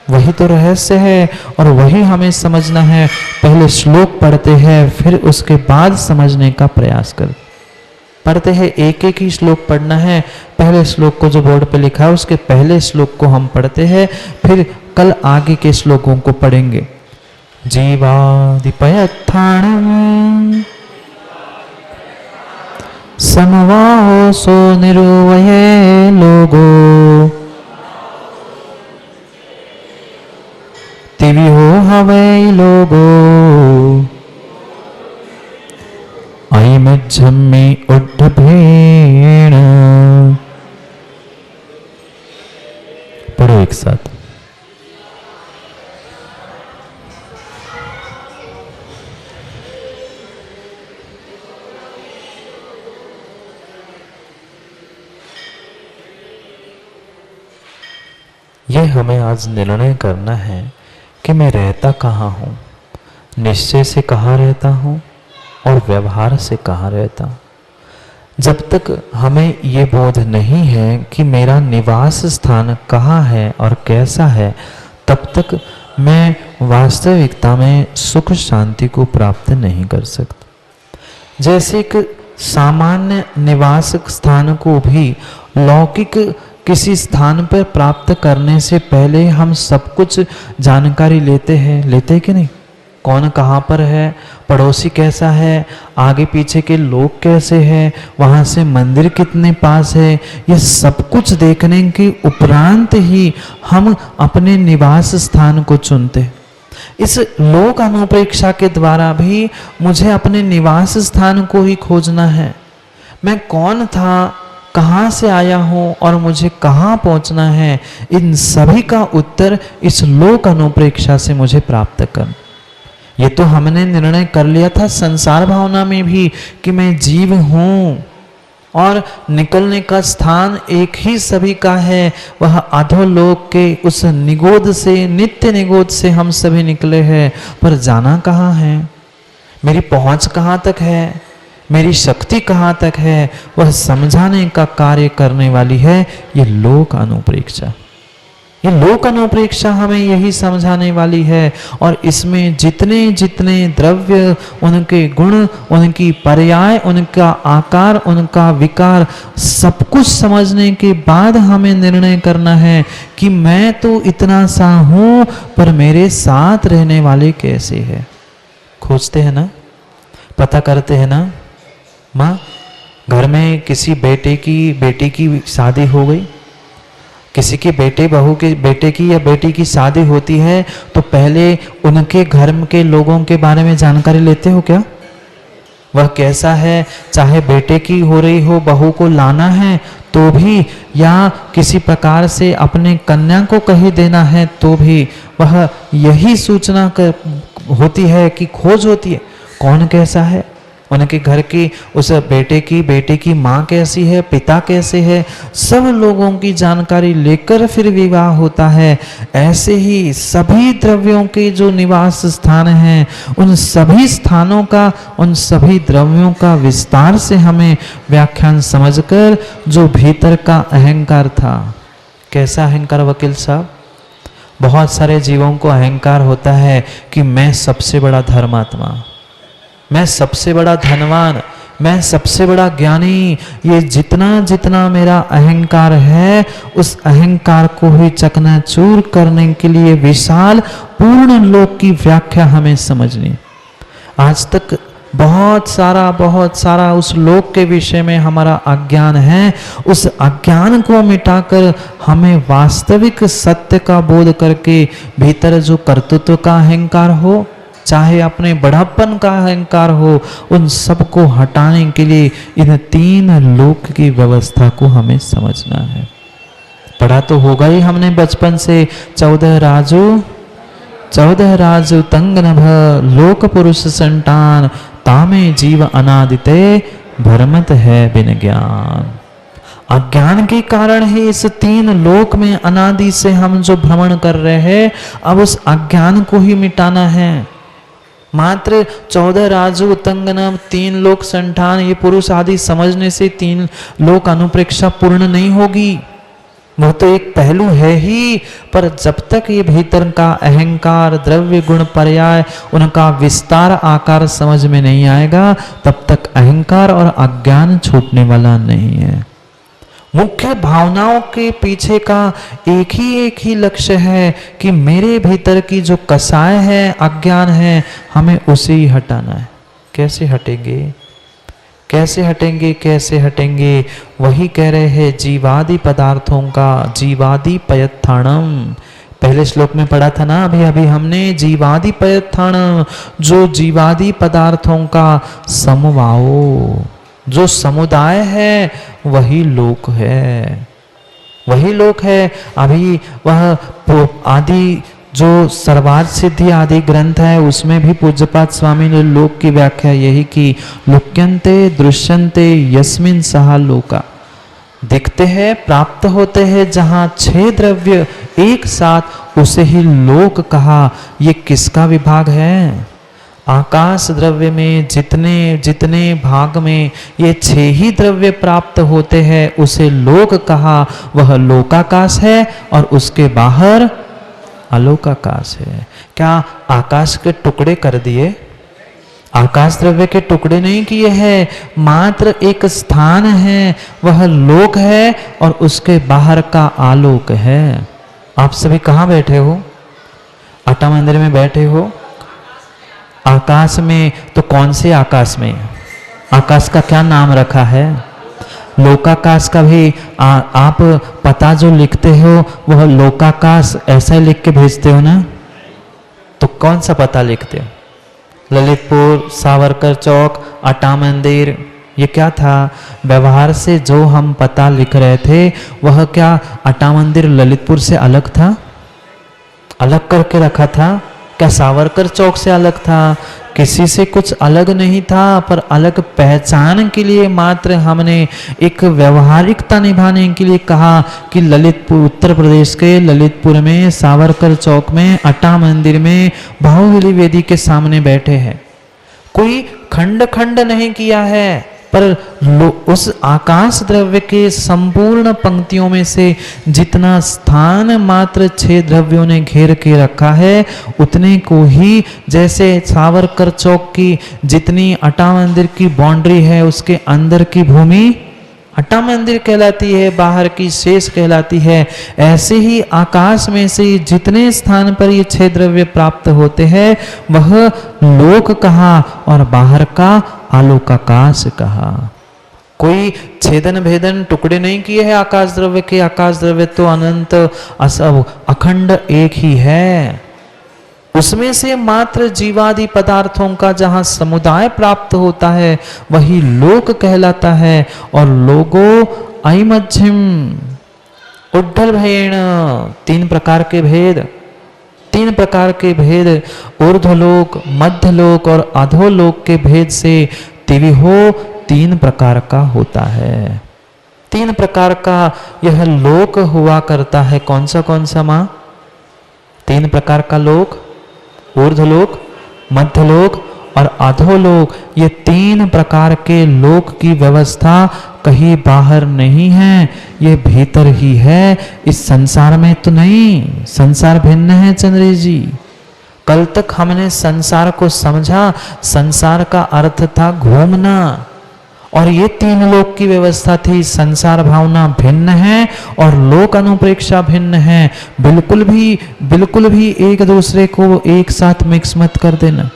वही तो रहस्य है और वही हमें समझना है। पहले श्लोक पढ़ते हैं, फिर उसके बाद समझने का प्रयास करते। पढ़ते हैं, एक एक ही श्लोक पढ़ना है। पहले श्लोक को जो बोर्ड पे लिखा है उसके पहले श्लोक को हम पढ़ते हैं, फिर कल आगे के श्लोकों को पढ़ेंगे। जीवादिपयत्थाणं समवाहो सो निरुवये लोगो तिविहो हवै लोगो अयमज्जम्मे उड्ढभेण। पढ़ो एक साथ। यह हमें आज निर्णय करना है कि मैं रहता कहाँ हूँ, निश्चय से कहाँ रहता हूँ और व्यवहार से कहाँ रहता हूँ। जब तक हमें ये बोध नहीं है कि मेरा निवास स्थान कहाँ है और कैसा है, तब तक मैं वास्तविकता में सुख शांति को प्राप्त नहीं कर सकता। जैसे एक सामान्य निवास स्थान को भी लौकिक किसी स्थान पर प्राप्त करने से पहले हम सब कुछ जानकारी लेते हैं कि नहीं? कौन कहाँ पर है, पड़ोसी कैसा है, आगे पीछे के लोग कैसे हैं, वहाँ से मंदिर कितने पास है, ये सब कुछ देखने के उपरांत ही हम अपने निवास स्थान को चुनते। इस लोक अनुप्रेक्षा के द्वारा भी मुझे अपने निवास स्थान को ही खोजना है। मैं कौन था, कहाँ से आया हूँ और मुझे कहाँ पहुँचना है, इन सभी का उत्तर इस लोक अनुप्रेक्षा से मुझे प्राप्त करना। ये तो हमने निर्णय कर लिया था संसार भावना में भी कि मैं जीव हूँ और निकलने का स्थान एक ही सभी का है, वह अधोलोक के उस निगोद से, नित्य निगोद से हम सभी निकले हैं। पर जाना कहाँ है, मेरी पहुँच कहाँ तक है, मेरी शक्ति कहाँ तक है, वह समझाने का कार्य करने वाली है ये लोक अनुप्रेक्षा। ये लोक अनुप्रेक्षा हमें यही समझाने वाली है। और इसमें जितने जितने द्रव्य, उनके गुण, उनकी पर्याय, उनका आकार, उनका विकार, सब कुछ समझने के बाद हमें निर्णय करना है कि मैं तो इतना सा हूं, पर मेरे साथ रहने वाले कैसे हैं। खोजते हैं ना, पता करते हैं ना। माँ, घर में किसी बेटी की शादी हो गई, किसी के बेटे की या बेटी की शादी होती है, तो पहले उनके घर के लोगों के बारे में जानकारी लेते हो क्या? वह कैसा है, चाहे बेटे की हो रही हो, बहू को लाना है तो भी, या किसी प्रकार से अपने कन्या को कहीं देना है तो भी, वह यही सूचना होती है कि खोज होती है कौन कैसा है, उनके घर की उस बेटे की माँ कैसी है, पिता कैसे है, सब लोगों की जानकारी लेकर फिर विवाह होता है। ऐसे ही सभी द्रव्यों के जो निवास स्थान हैं, उन सभी स्थानों का, उन सभी द्रव्यों का विस्तार से हमें व्याख्यान समझकर, जो भीतर का अहंकार था, कैसा अहंकार वकील साहब? बहुत सारे जीवों को अहंकार होता है कि मैं सबसे बड़ा धर्मात्मा, मैं सबसे बड़ा धनवान, मैं सबसे बड़ा ज्ञानी। ये जितना जितना मेरा अहंकार है, उस अहंकार को ही चकनाचूर करने के लिए विशाल पूर्ण लोक की व्याख्या हमें समझनी। आज तक बहुत सारा उस लोक के विषय में हमारा अज्ञान है। उस अज्ञान को मिटाकर हमें वास्तविक सत्य का बोध करके भीतर जो कर्तृत्व का अहंकार हो, चाहे अपने बड़ापन का अहंकार हो, उन सबको हटाने के लिए इन तीन लोक की व्यवस्था को हमें समझना है। पढ़ा तो होगा ही हमने बचपन से, 14 राजू तंग नभ, लोक पुरुष संतान, तामे जीव अनादिते, भ्रमत है बिन ज्ञान। अज्ञान के कारण ही इस तीन लोक में अनादि से हम जो भ्रमण कर रहे हैं, अब उस अज्ञान को ही मिटाना है। मात्र 14 राजू उतंगनम, 3 लोक संठान, ये पुरुष आदि समझने से 3 लोक अनुप्रेक्षा पूर्ण नहीं होगी। वह तो एक पहलू है ही, पर जब तक ये भीतर का अहंकार, द्रव्य, गुण, पर्याय, उनका विस्तार, आकार समझ में नहीं आएगा, तब तक अहंकार और अज्ञान छूटने वाला नहीं है। मुख्य भावनाओं के पीछे का एक ही लक्ष्य है कि मेरे भीतर की जो कसाय है, अज्ञान है, हमें उसे ही हटाना है। कैसे हटेंगे, कैसे हटेंगे, कैसे हटेंगे? वही कह रहे हैं जीवादि पदार्थों का, जीवादि पयत्थाणम। पहले श्लोक में पढ़ा था ना अभी हमने, जीवादि पयत्थाणम, जो जीवादि पदार्थों का समवाओ, जो समुदाय है, वही लोक है, वही लोक है। अभी वह आदि जो सर्वार्थ सिद्धि आदि ग्रंथ है, उसमें भी पूज्यपाद स्वामी ने लोक की व्याख्या यही की, लुक्यन्ते दृश्यन्ते यस्मिन सहा लोका। दिखते हैं, प्राप्त होते हैं जहां 6 द्रव्य एक साथ, उसे ही लोक कहा। ये किसका विभाग है? आकाश द्रव्य में जितने जितने भाग में ये 6 ही द्रव्य प्राप्त होते हैं, उसे लोक कहा। वह लोकाकाश है और उसके बाहर अलोकाकाश है। क्या आकाश के टुकड़े कर दिए? आकाश द्रव्य के टुकड़े नहीं किए हैं, मात्र एक स्थान है, वह लोक है, और उसके बाहर का आलोक है। आप सभी कहाँ बैठे हो? आटा मंदिर में बैठे हो। आकाश में तो कौन से आकाश में? आकाश का क्या नाम रखा है? लोकाकाश का भी आप पता जो लिखते हो, वह लोकाकाश ऐसा लिख के भेजते हो ना? तो कौन सा पता लिखते हो? ललितपुर, सावरकर चौक, आटा मंदिर, ये क्या था? व्यवहार से जो हम पता लिख रहे थे, वह क्या आटा मंदिर ललितपुर से अलग था? अलग करके रखा था? क्या सावरकर चौक से अलग था? किसी से कुछ अलग नहीं था, पर अलग पहचान के लिए मात्र हमने एक व्यवहारिकता निभाने के लिए कहा कि ललितपुर, उत्तर प्रदेश के ललितपुर में, सावरकर चौक में, आटा मंदिर में बाहुबली वेदी के सामने बैठे हैं। कोई खंड खंड नहीं किया है, पर उस आकाश द्रव्य के संपूर्ण पंक्तियों में से जितना स्थान मात्र 6 द्रव्यों ने घेर के रखा है, उतने को ही जैसे सावरकर चौक की जितनी अटा मंदिर की बाउंड्री है, उसके अंदर की भूमि अटा मंदिर कहलाती है, बाहर की शेष कहलाती है, ऐसे ही आकाश में से जितने स्थान पर ये 6 द्रव्य प्राप्त होते हैं वह लोक कहा और बाहर का आलोकाकाश कहा। कोई छेदन भेदन टुकड़े नहीं किए हैं आकाश द्रव्य के। आकाश द्रव्य तो अनंत असव अखंड एक ही है। उसमें से मात्र जीवादि पदार्थों का जहां समुदाय प्राप्त होता है वही लोक कहलाता है। और लोगो ऐमध्यम उड्ढल भेण, 3 प्रकार के भेद, 3 प्रकार के भेद, ऊर्ध्वलोक, मध्यलोक और अधोलोक के भेद से तिविहो 3 प्रकार का होता है। 3 प्रकार का यह लोक हुआ करता है। कौन सा मां? 3 प्रकार का लोक, ऊर्ध्वलोक, मध्यलोक और अधोलोक, ये 3 प्रकार के लोक की व्यवस्था कहीं बाहर नहीं है, ये भीतर ही है। इस संसार में तो नहीं, संसार भिन्न है चंद्री जी। कल तक हमने संसार को समझा, संसार का अर्थ था घूमना, और ये 3 लोक की व्यवस्था थी। संसार भावना भिन्न है और लोक अनुप्रेक्षा भिन्न है। बिल्कुल भी एक दूसरे को एक साथ मिक्स मत कर देना।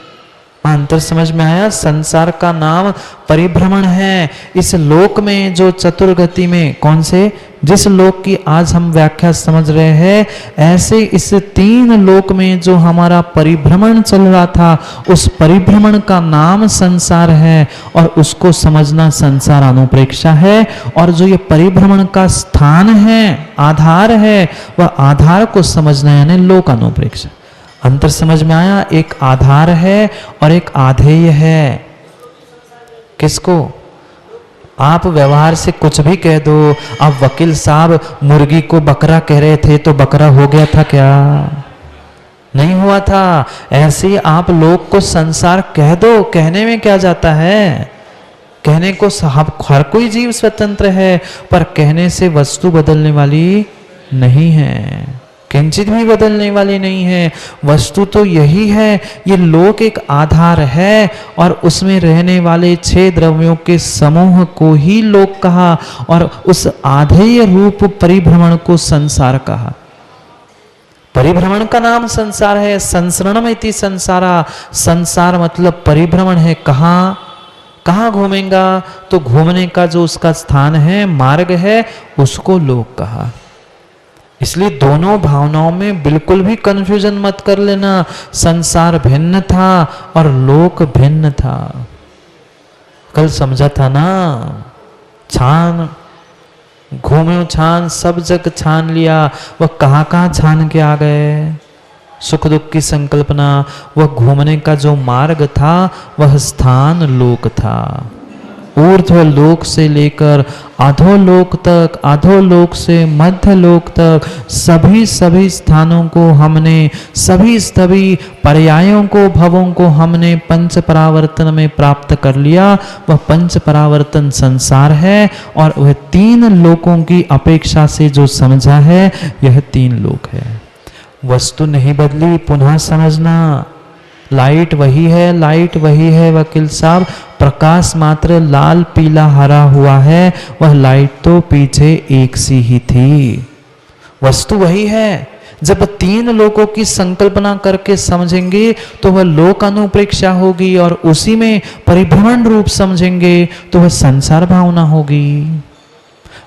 अंतर समझ में आया? संसार का नाम परिभ्रमण है। इस लोक में जो चतुर्गति में कौन से, जिस लोक की आज हम व्याख्या समझ रहे हैं, ऐसे इस 3 लोक में जो हमारा परिभ्रमण चल रहा था, उस परिभ्रमण का नाम संसार है और उसको समझना संसार अनुप्रेक्षा है। और जो ये परिभ्रमण का स्थान है, आधार है, वह आधार को समझना यानी लोक अनुप्रेक्षा। अंतर समझ में आया? एक आधार है और एक आधेय है। किसको? आप व्यवहार से कुछ भी कह दो। आप वकील साहब मुर्गी को बकरा कह रहे थे तो बकरा हो गया था क्या? नहीं हुआ था। ऐसे ही आप लोग को संसार कह दो, कहने में क्या जाता है? कहने को हर कोई जीव स्वतंत्र है, पर कहने से वस्तु बदलने वाली नहीं है, किंचित भी बदलने वाली नहीं है। वस्तु तो यही है। ये लोक एक आधार है और उसमें रहने वाले 6 द्रव्यों के समूह को ही लोक कहा और उस आधेय रूप परिभ्रमण को संसार कहा। परिभ्रमण का नाम संसार है। संसरणम इति संसारा, संसार मतलब परिभ्रमण है। कहाँ घूमेगा? तो घूमने का जो उसका स्थान है, मार्ग है, उसको लोक कहा। इसलिए दोनों भावनाओं में बिल्कुल भी कंफ्यूजन मत कर लेना। संसार भिन्न था और लोक भिन्न था। कल समझा था ना? छान घूमे, छान सब जग छान लिया, वह कहाँ छान के आ गए? सुख दुख की संकल्पना, वह घूमने का जो मार्ग था वह स्थान लोक था। ऊर्ध्व लोक से लेकर अधोलोक तक, अधोलोक से मध्य लोक तक, सभी स्थानों को हमने, सभी पर्यायों को, भवों को हमने पंच परावर्तन में प्राप्त कर लिया। वह पंच परावर्तन संसार है और वह 3 लोकों की अपेक्षा से जो समझा है, यह 3 लोक है। वस्तु नहीं बदली, पुनः समझना। लाइट वही है वकील साहब, प्रकाश मात्र लाल पीला हरा हुआ है, वह लाइट तो पीछे एक सी ही थी। वस्तु वही है। जब 3 लोकों की संकल्पना करके समझेंगे तो वह लोक अनुप्रेक्षा होगी और उसी में परिभ्रमण रूप समझेंगे तो वह संसार भावना होगी।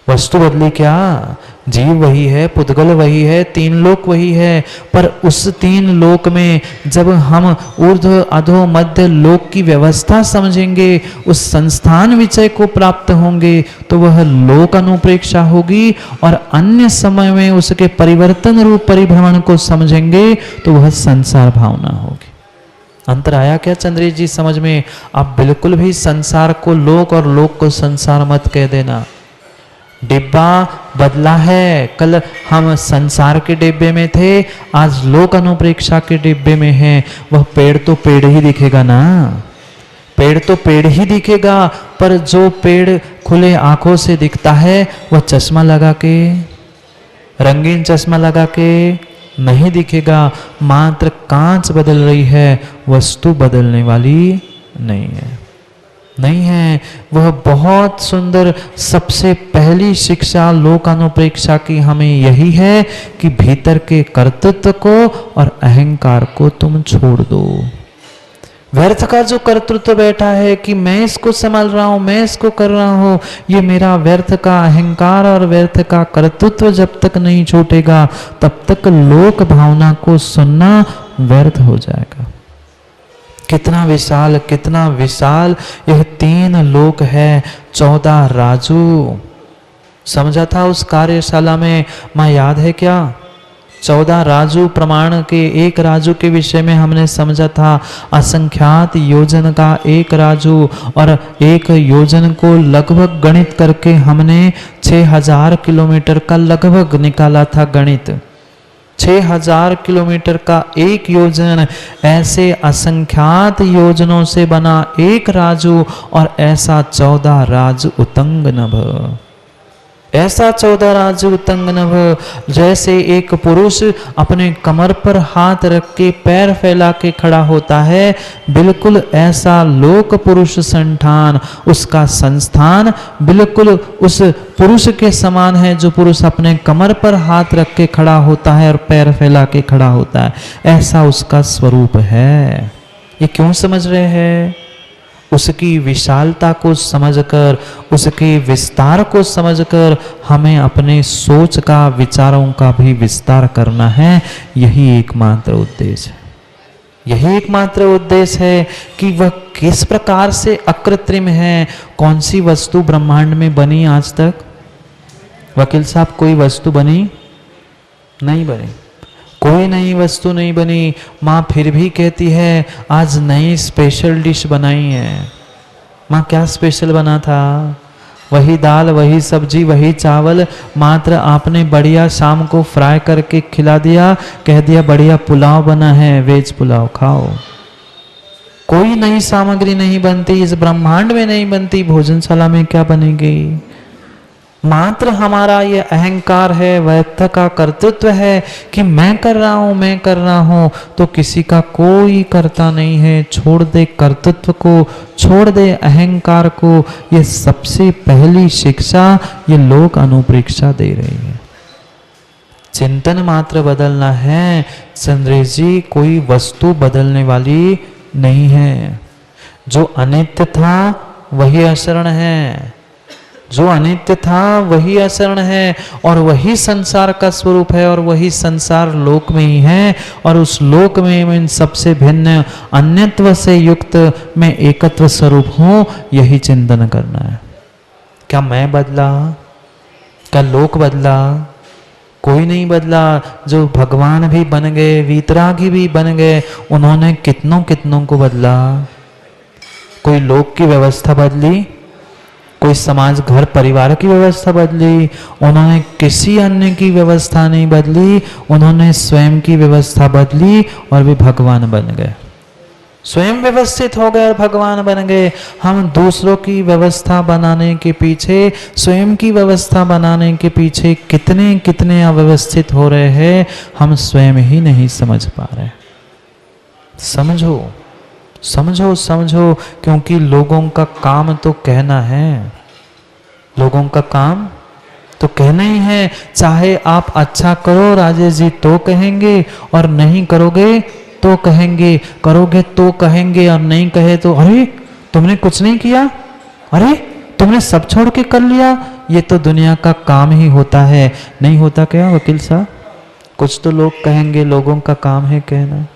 वस्तु बदली क्या? जीव वही है, पुद्गल वही है, 3 लोक वही है, पर उस 3 लोक में जब हम ऊर्ध्व अधो मध्य लोक की व्यवस्था समझेंगे, उस संस्थान विषय को प्राप्त होंगे तो वह लोक अनुप्रेक्षा होगी और अन्य समय में उसके परिवर्तन रूप परिभ्रमण को समझेंगे तो वह संसार भावना होगी। अंतर आया क्या चंद्री जी समझ में? आप बिल्कुल भी संसार को लोक और लोक को संसार मत कह देना। डिब्बा बदला है। कल हम संसार के डिब्बे में थे, आज लोक अनुप्रेक्षा के डिब्बे में हैं। वह पेड़ तो पेड़ ही दिखेगा ना। पेड़ तो पेड़ ही दिखेगा, पर जो पेड़ खुले आंखों से दिखता है वह चश्मा लगा के, रंगीन चश्मा लगा के नहीं दिखेगा। मात्र कांच बदल रही है, वस्तु बदलने वाली नहीं है, नहीं है। वह बहुत सुंदर सबसे पहली शिक्षा लोक अनुप्रेक्षा की हमें यही है कि भीतर के कर्तृत्व को और अहंकार को तुम छोड़ दो। व्यर्थ का जो कर्तृत्व बैठा है कि मैं इसको संभाल रहा हूं, मैं इसको कर रहा हूं, ये मेरा व्यर्थ का अहंकार और व्यर्थ का कर्तृत्व जब तक नहीं छूटेगा तब तक लोक भावना को सुनना व्यर्थ हो जाएगा। कितना विशाल यह 3 लोक है। 14 राजू समझा था उस कार्यशाला में, मां याद है क्या? 14 राजू प्रमाण के, एक राजू के विषय में हमने समझा था। असंख्यात योजन का एक राजू, और एक योजन को लगभग गणित करके हमने 6000 किलोमीटर का लगभग निकाला था गणित। 6000 किलोमीटर का एक योजन, ऐसे असंख्यात योजनों से बना एक राजू, और ऐसा 14 राजू उतंग नभ, ऐसा 14 राजू उतंग नभ। जैसे एक पुरुष अपने कमर पर हाथ रख के पैर फैला के खड़ा होता है, बिल्कुल ऐसा लोक पुरुष संठान, उसका संस्थान बिल्कुल उस पुरुष के समान है जो पुरुष अपने कमर पर हाथ रख के खड़ा होता है और पैर फैला के खड़ा होता है। ऐसा उसका स्वरूप है। ये क्यों समझ रहे हैं? उसकी विशालता को समझकर, उसके विस्तार को समझकर हमें अपने सोच का, विचारों का भी विस्तार करना है। यही एकमात्र उद्देश्य है। यही एकमात्र उद्देश्य है कि वह किस प्रकार से अकृत्रिम है। कौन सी वस्तु ब्रह्मांड में बनी आज तक? वकील साहब, कोई वस्तु बनी नहीं? बनी कोई नई वस्तु नहीं बनी। माँ फिर भी कहती है आज नई स्पेशल डिश बनाई है। माँ क्या स्पेशल बना था? वही दाल, वही सब्जी, वही चावल, मात्र आपने बढ़िया शाम को फ्राई करके खिला दिया, कह दिया बढ़िया पुलाव बना है, वेज पुलाव खाओ। कोई नई सामग्री नहीं बनती, इस ब्रह्मांड में नहीं बनती, भोजनशाला में क्या बनेगी? मात्र हमारा ये अहंकार है, व्यर्थ का कर्तृत्व है कि मैं कर रहा हूं, मैं कर रहा हूं, तो किसी का कोई करता नहीं है। छोड़ दे कर्तृत्व को, छोड़ दे अहंकार को। ये सबसे पहली शिक्षा ये लोक अनुप्रेक्षा दे रही है। चिंतन मात्र बदलना है चंद्रेश जी, कोई वस्तु बदलने वाली नहीं है। जो अनित्य था वही अशरण है, जो अनित्य था वही अशरण है, और वही संसार का स्वरूप है, और वही संसार लोक में ही है। और उस लोक में इन सबसे भिन्न अन्यत्व से युक्त मैं एकत्व स्वरूप हूं। यही चिंतन करना है। क्या मैं बदला? क्या लोक बदला? कोई नहीं बदला। जो भगवान भी बन गए, वीतरागी भी बन गए, उन्होंने कितनों कितनों को बदला। कोई लोक की व्यवस्था बदली, कोई समाज घर परिवार की व्यवस्था बदली, उन्होंने किसी अन्य की व्यवस्था नहीं बदली, उन्होंने स्वयं की व्यवस्था बदली और वे भगवान बन गए। स्वयं व्यवस्थित हो गए और भगवान बन गए। हम दूसरों की व्यवस्था बनाने के पीछे, स्वयं की व्यवस्था बनाने के पीछे कितने कितने अव्यवस्थित हो रहे हैं, हम स्वयं ही नहीं समझ पा रहे। समझो समझो समझो, क्योंकि लोगों का काम तो कहना है, लोगों का काम तो कहना ही है। चाहे आप अच्छा करो राजेश जी तो कहेंगे, और नहीं करोगे तो कहेंगे, करोगे तो कहेंगे, और नहीं कहे तो अरे तुमने कुछ नहीं किया, अरे तुमने सब छोड़ के कर लिया। ये तो दुनिया का काम ही होता है। नहीं होता क्या वकील साहब? कुछ तो लोग कहेंगे, लोगों का काम है कहना।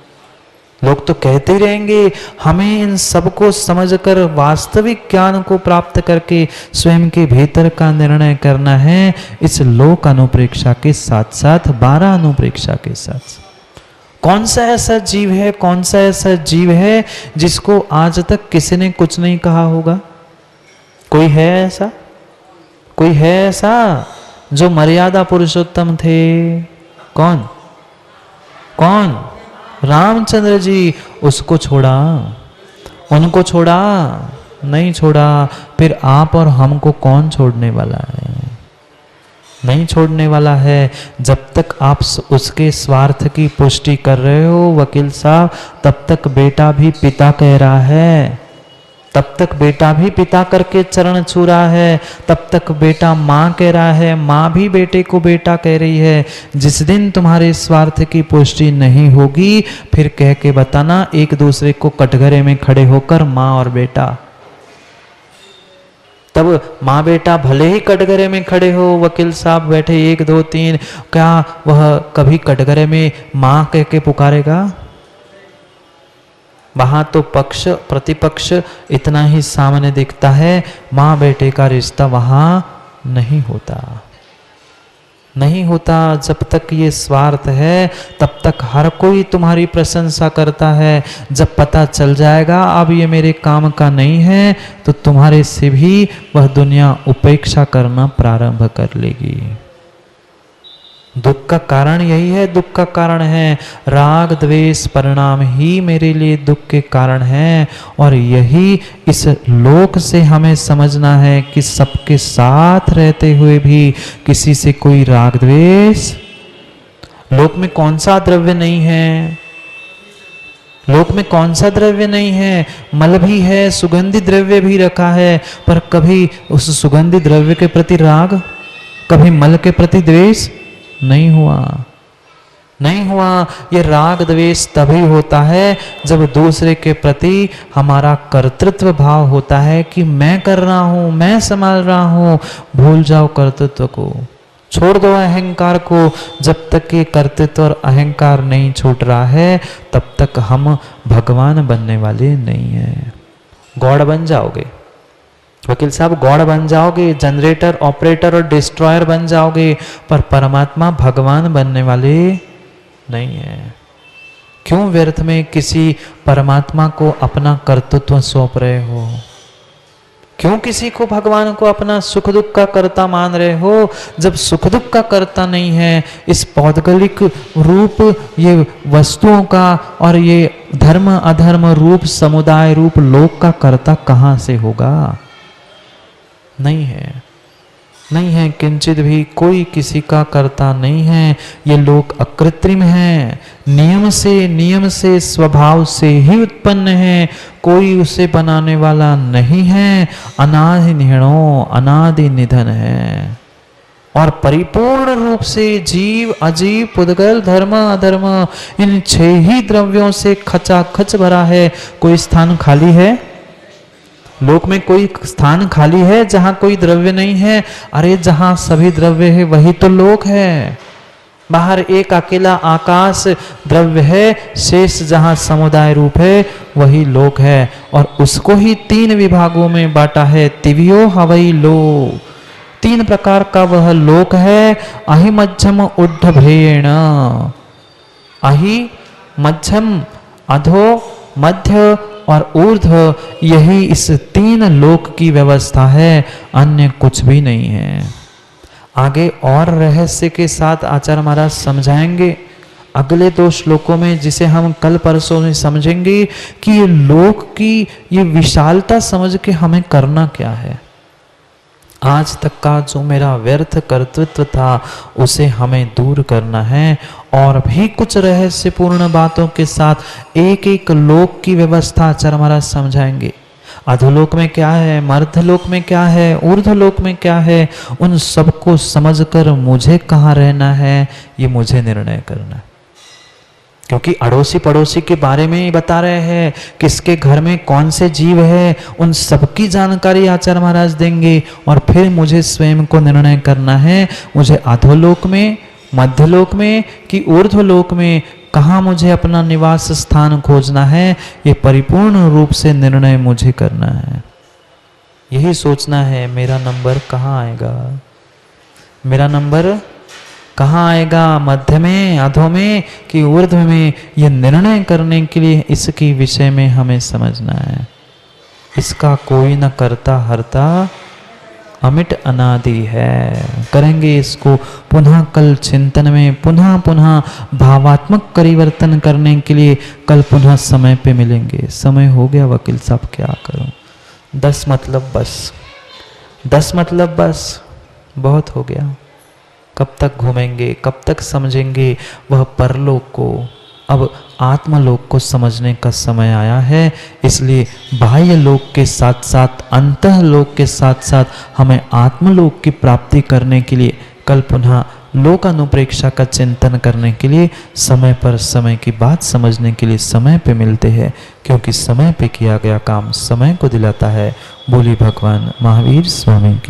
लोग तो कहते ही रहेंगे। हमें इन सबको समझकर वास्तविक ज्ञान को प्राप्त करके स्वयं के भीतर का निर्णय करना है, इस लोक अनुप्रेक्षा के साथ साथ 12 अनुप्रेक्षा के साथ। कौन सा ऐसा जीव है, कौन सा ऐसा जीव है जिसको आज तक किसी ने कुछ नहीं कहा होगा? कोई है ऐसा? कोई है ऐसा जो मर्यादा पुरुषोत्तम थे? कौन? कौन? रामचंद्र जी। उसको छोड़ा, उनको छोड़ा? नहीं छोड़ा। फिर आप और हमको कौन छोड़ने वाला है? नहीं छोड़ने वाला है। जब तक आप उसके स्वार्थ की पुष्टि कर रहे हो वकील साहब, तब तक बेटा भी पिता कह रहा है, तब तक बेटा भी पिता करके चरण छू रहा है, तब तक बेटा माँ कह रहा है, माँ भी बेटे को बेटा कह रही है। जिस दिन तुम्हारे स्वार्थ की पुष्टि नहीं होगी, फिर कह के बताना एक दूसरे को कटघरे में खड़े होकर माँ और बेटा। तब माँ बेटा भले ही कटघरे में खड़े हो, वकील साहब बैठे 1 2 3, क्या वह कभी कटघरे में माँ कह के पुकारेगा? वहां तो पक्ष प्रतिपक्ष इतना ही सामने दिखता है, माँ बेटे का रिश्ता वहां नहीं होता, नहीं होता। जब तक ये स्वार्थ है तब तक हर कोई तुम्हारी प्रशंसा करता है। जब पता चल जाएगा अब ये मेरे काम का नहीं है, तो तुम्हारे से भी वह दुनिया उपेक्षा करना प्रारंभ कर लेगी। दुख का कारण यही है, दुख का कारण है राग द्वेष, परिणाम ही मेरे लिए दुख के कारण है। और यही इस लोक से हमें समझना है कि सबके साथ रहते हुए भी किसी से कोई राग द्वेष। लोक में कौन सा द्रव्य नहीं है? लोक में कौन सा द्रव्य नहीं है? मल भी है, सुगंधी द्रव्य भी रखा है, पर कभी उस सुगंधी द्रव्य के प्रति राग, कभी मल के प्रति द्वेष नहीं हुआ, नहीं हुआ। ये राग द्वेष तभी होता है जब दूसरे के प्रति हमारा कर्तृत्व भाव होता है कि मैं कर रहा हूं, मैं संभाल रहा हूं। भूल जाओ कर्तृत्व को, छोड़ दो अहंकार को। जब तक ये कर्तृत्व और अहंकार नहीं छूट रहा है तब तक हम भगवान बनने वाले नहीं हैं। गॉड बन जाओगे वकील साहब, गॉड बन जाओगे, जनरेटर, ऑपरेटर और डिस्ट्रॉयर बन जाओगे, पर परमात्मा भगवान बनने वाले नहीं है। क्यों व्यर्थ में किसी परमात्मा को अपना कर्तृत्व सौंप रहे हो? क्यों किसी को भगवान को अपना सुख दुख का कर्ता मान रहे हो, जब सुख दुख का कर्ता नहीं है? इस पौद्गलिक रूप ये वस्तुओं का और ये धर्म अधर्म रूप समुदाय रूप लोक का कर्ता कहां से होगा? नहीं है, नहीं है, किंचित भी कोई किसी का कर्ता नहीं है। ये लोग अकृत्रिम हैं, नियम से स्वभाव से ही उत्पन्न है, कोई उसे बनाने वाला नहीं है। अनादि निहणो, अनादि निधन है और परिपूर्ण रूप से जीव अजीव पुद्गल धर्म अधर्म इन 6 ही द्रव्यों से खचाखच भरा है। कोई स्थान खाली है? लोक में कोई स्थान खाली है जहां कोई द्रव्य नहीं है? अरे जहां सभी द्रव्य है वही तो लोक है। बाहर एक अकेला आकाश द्रव्य है, शेष जहां समुदाय रूप है वही लोक है। और उसको ही 3 विभागों में बांटा है, तिव्यो हवई लो। 3 प्रकार का वह लोक है। अहि मध्यम उड्ढभ्रेण, अहि मध्यम, अधो, मध्य और ऊर्ध्व, यही इस 3 लोक की व्यवस्था है, अन्य कुछ भी नहीं है। आगे और रहस्य के साथ आचार्य महाराज समझाएंगे अगले 2 श्लोकों में, जिसे हम कल परसों में समझेंगे कि ये लोक की ये विशालता समझ के हमें करना क्या है। आज तक का जो मेरा व्यर्थ कर्तृत्व था उसे हमें दूर करना है, और भी कुछ रहस्यपूर्ण बातों के साथ एक एक लोक की व्यवस्था आचार्य महाराज समझाएंगे। अधोलोक में क्या है, मध्यलोक में क्या है, ऊर्ध्वलोक में क्या है, उन सबको समझकर मुझे कहाँ रहना है ये मुझे निर्णय करना है। क्योंकि अड़ोसी पड़ोसी के बारे में ही बता रहे हैं, किसके घर में कौन से जीव है, उन सबकी जानकारी आचार्य महाराज देंगे। और फिर मुझे स्वयं को निर्णय करना है, मुझे अधोलोक में, मध्यलोक में कि ऊर्ध्वलोक में कहाँ मुझे अपना निवास स्थान खोजना है। ये परिपूर्ण रूप से निर्णय मुझे करना है। यही सोचना है मेरा नंबर कहाँ आएगा, मेरा नंबर कहाँ आएगा, मध्य में, अधो में कि ऊर्ध्व में। ये निर्णय करने के लिए इसके विषय में हमें समझना है। इसका कोई न करता हरता अमिट अनादि है। करेंगे इसको पुनः कल चिंतन में, पुनः पुनः भावात्मक परिवर्तन करने के लिए कल पुनः समय पे मिलेंगे। समय हो गया वकील साहब, क्या करूं? 10 मतलब बस, 10 मतलब बस बहुत हो गया। कब तक घूमेंगे, कब तक समझेंगे वह परलोक को? अब आत्मलोक को समझने का समय आया है। इसलिए बाह्य लोक के साथ साथ अंतः लोक के साथ साथ हमें आत्मलोक की प्राप्ति करने के लिए कल पुनः लोक अनुप्रेक्षा का चिंतन करने के लिए समय पर समय की बात समझने के लिए समय पे मिलते हैं, क्योंकि समय पे किया गया काम समय को दिलाता है। बोली भगवान महावीर स्वामी की।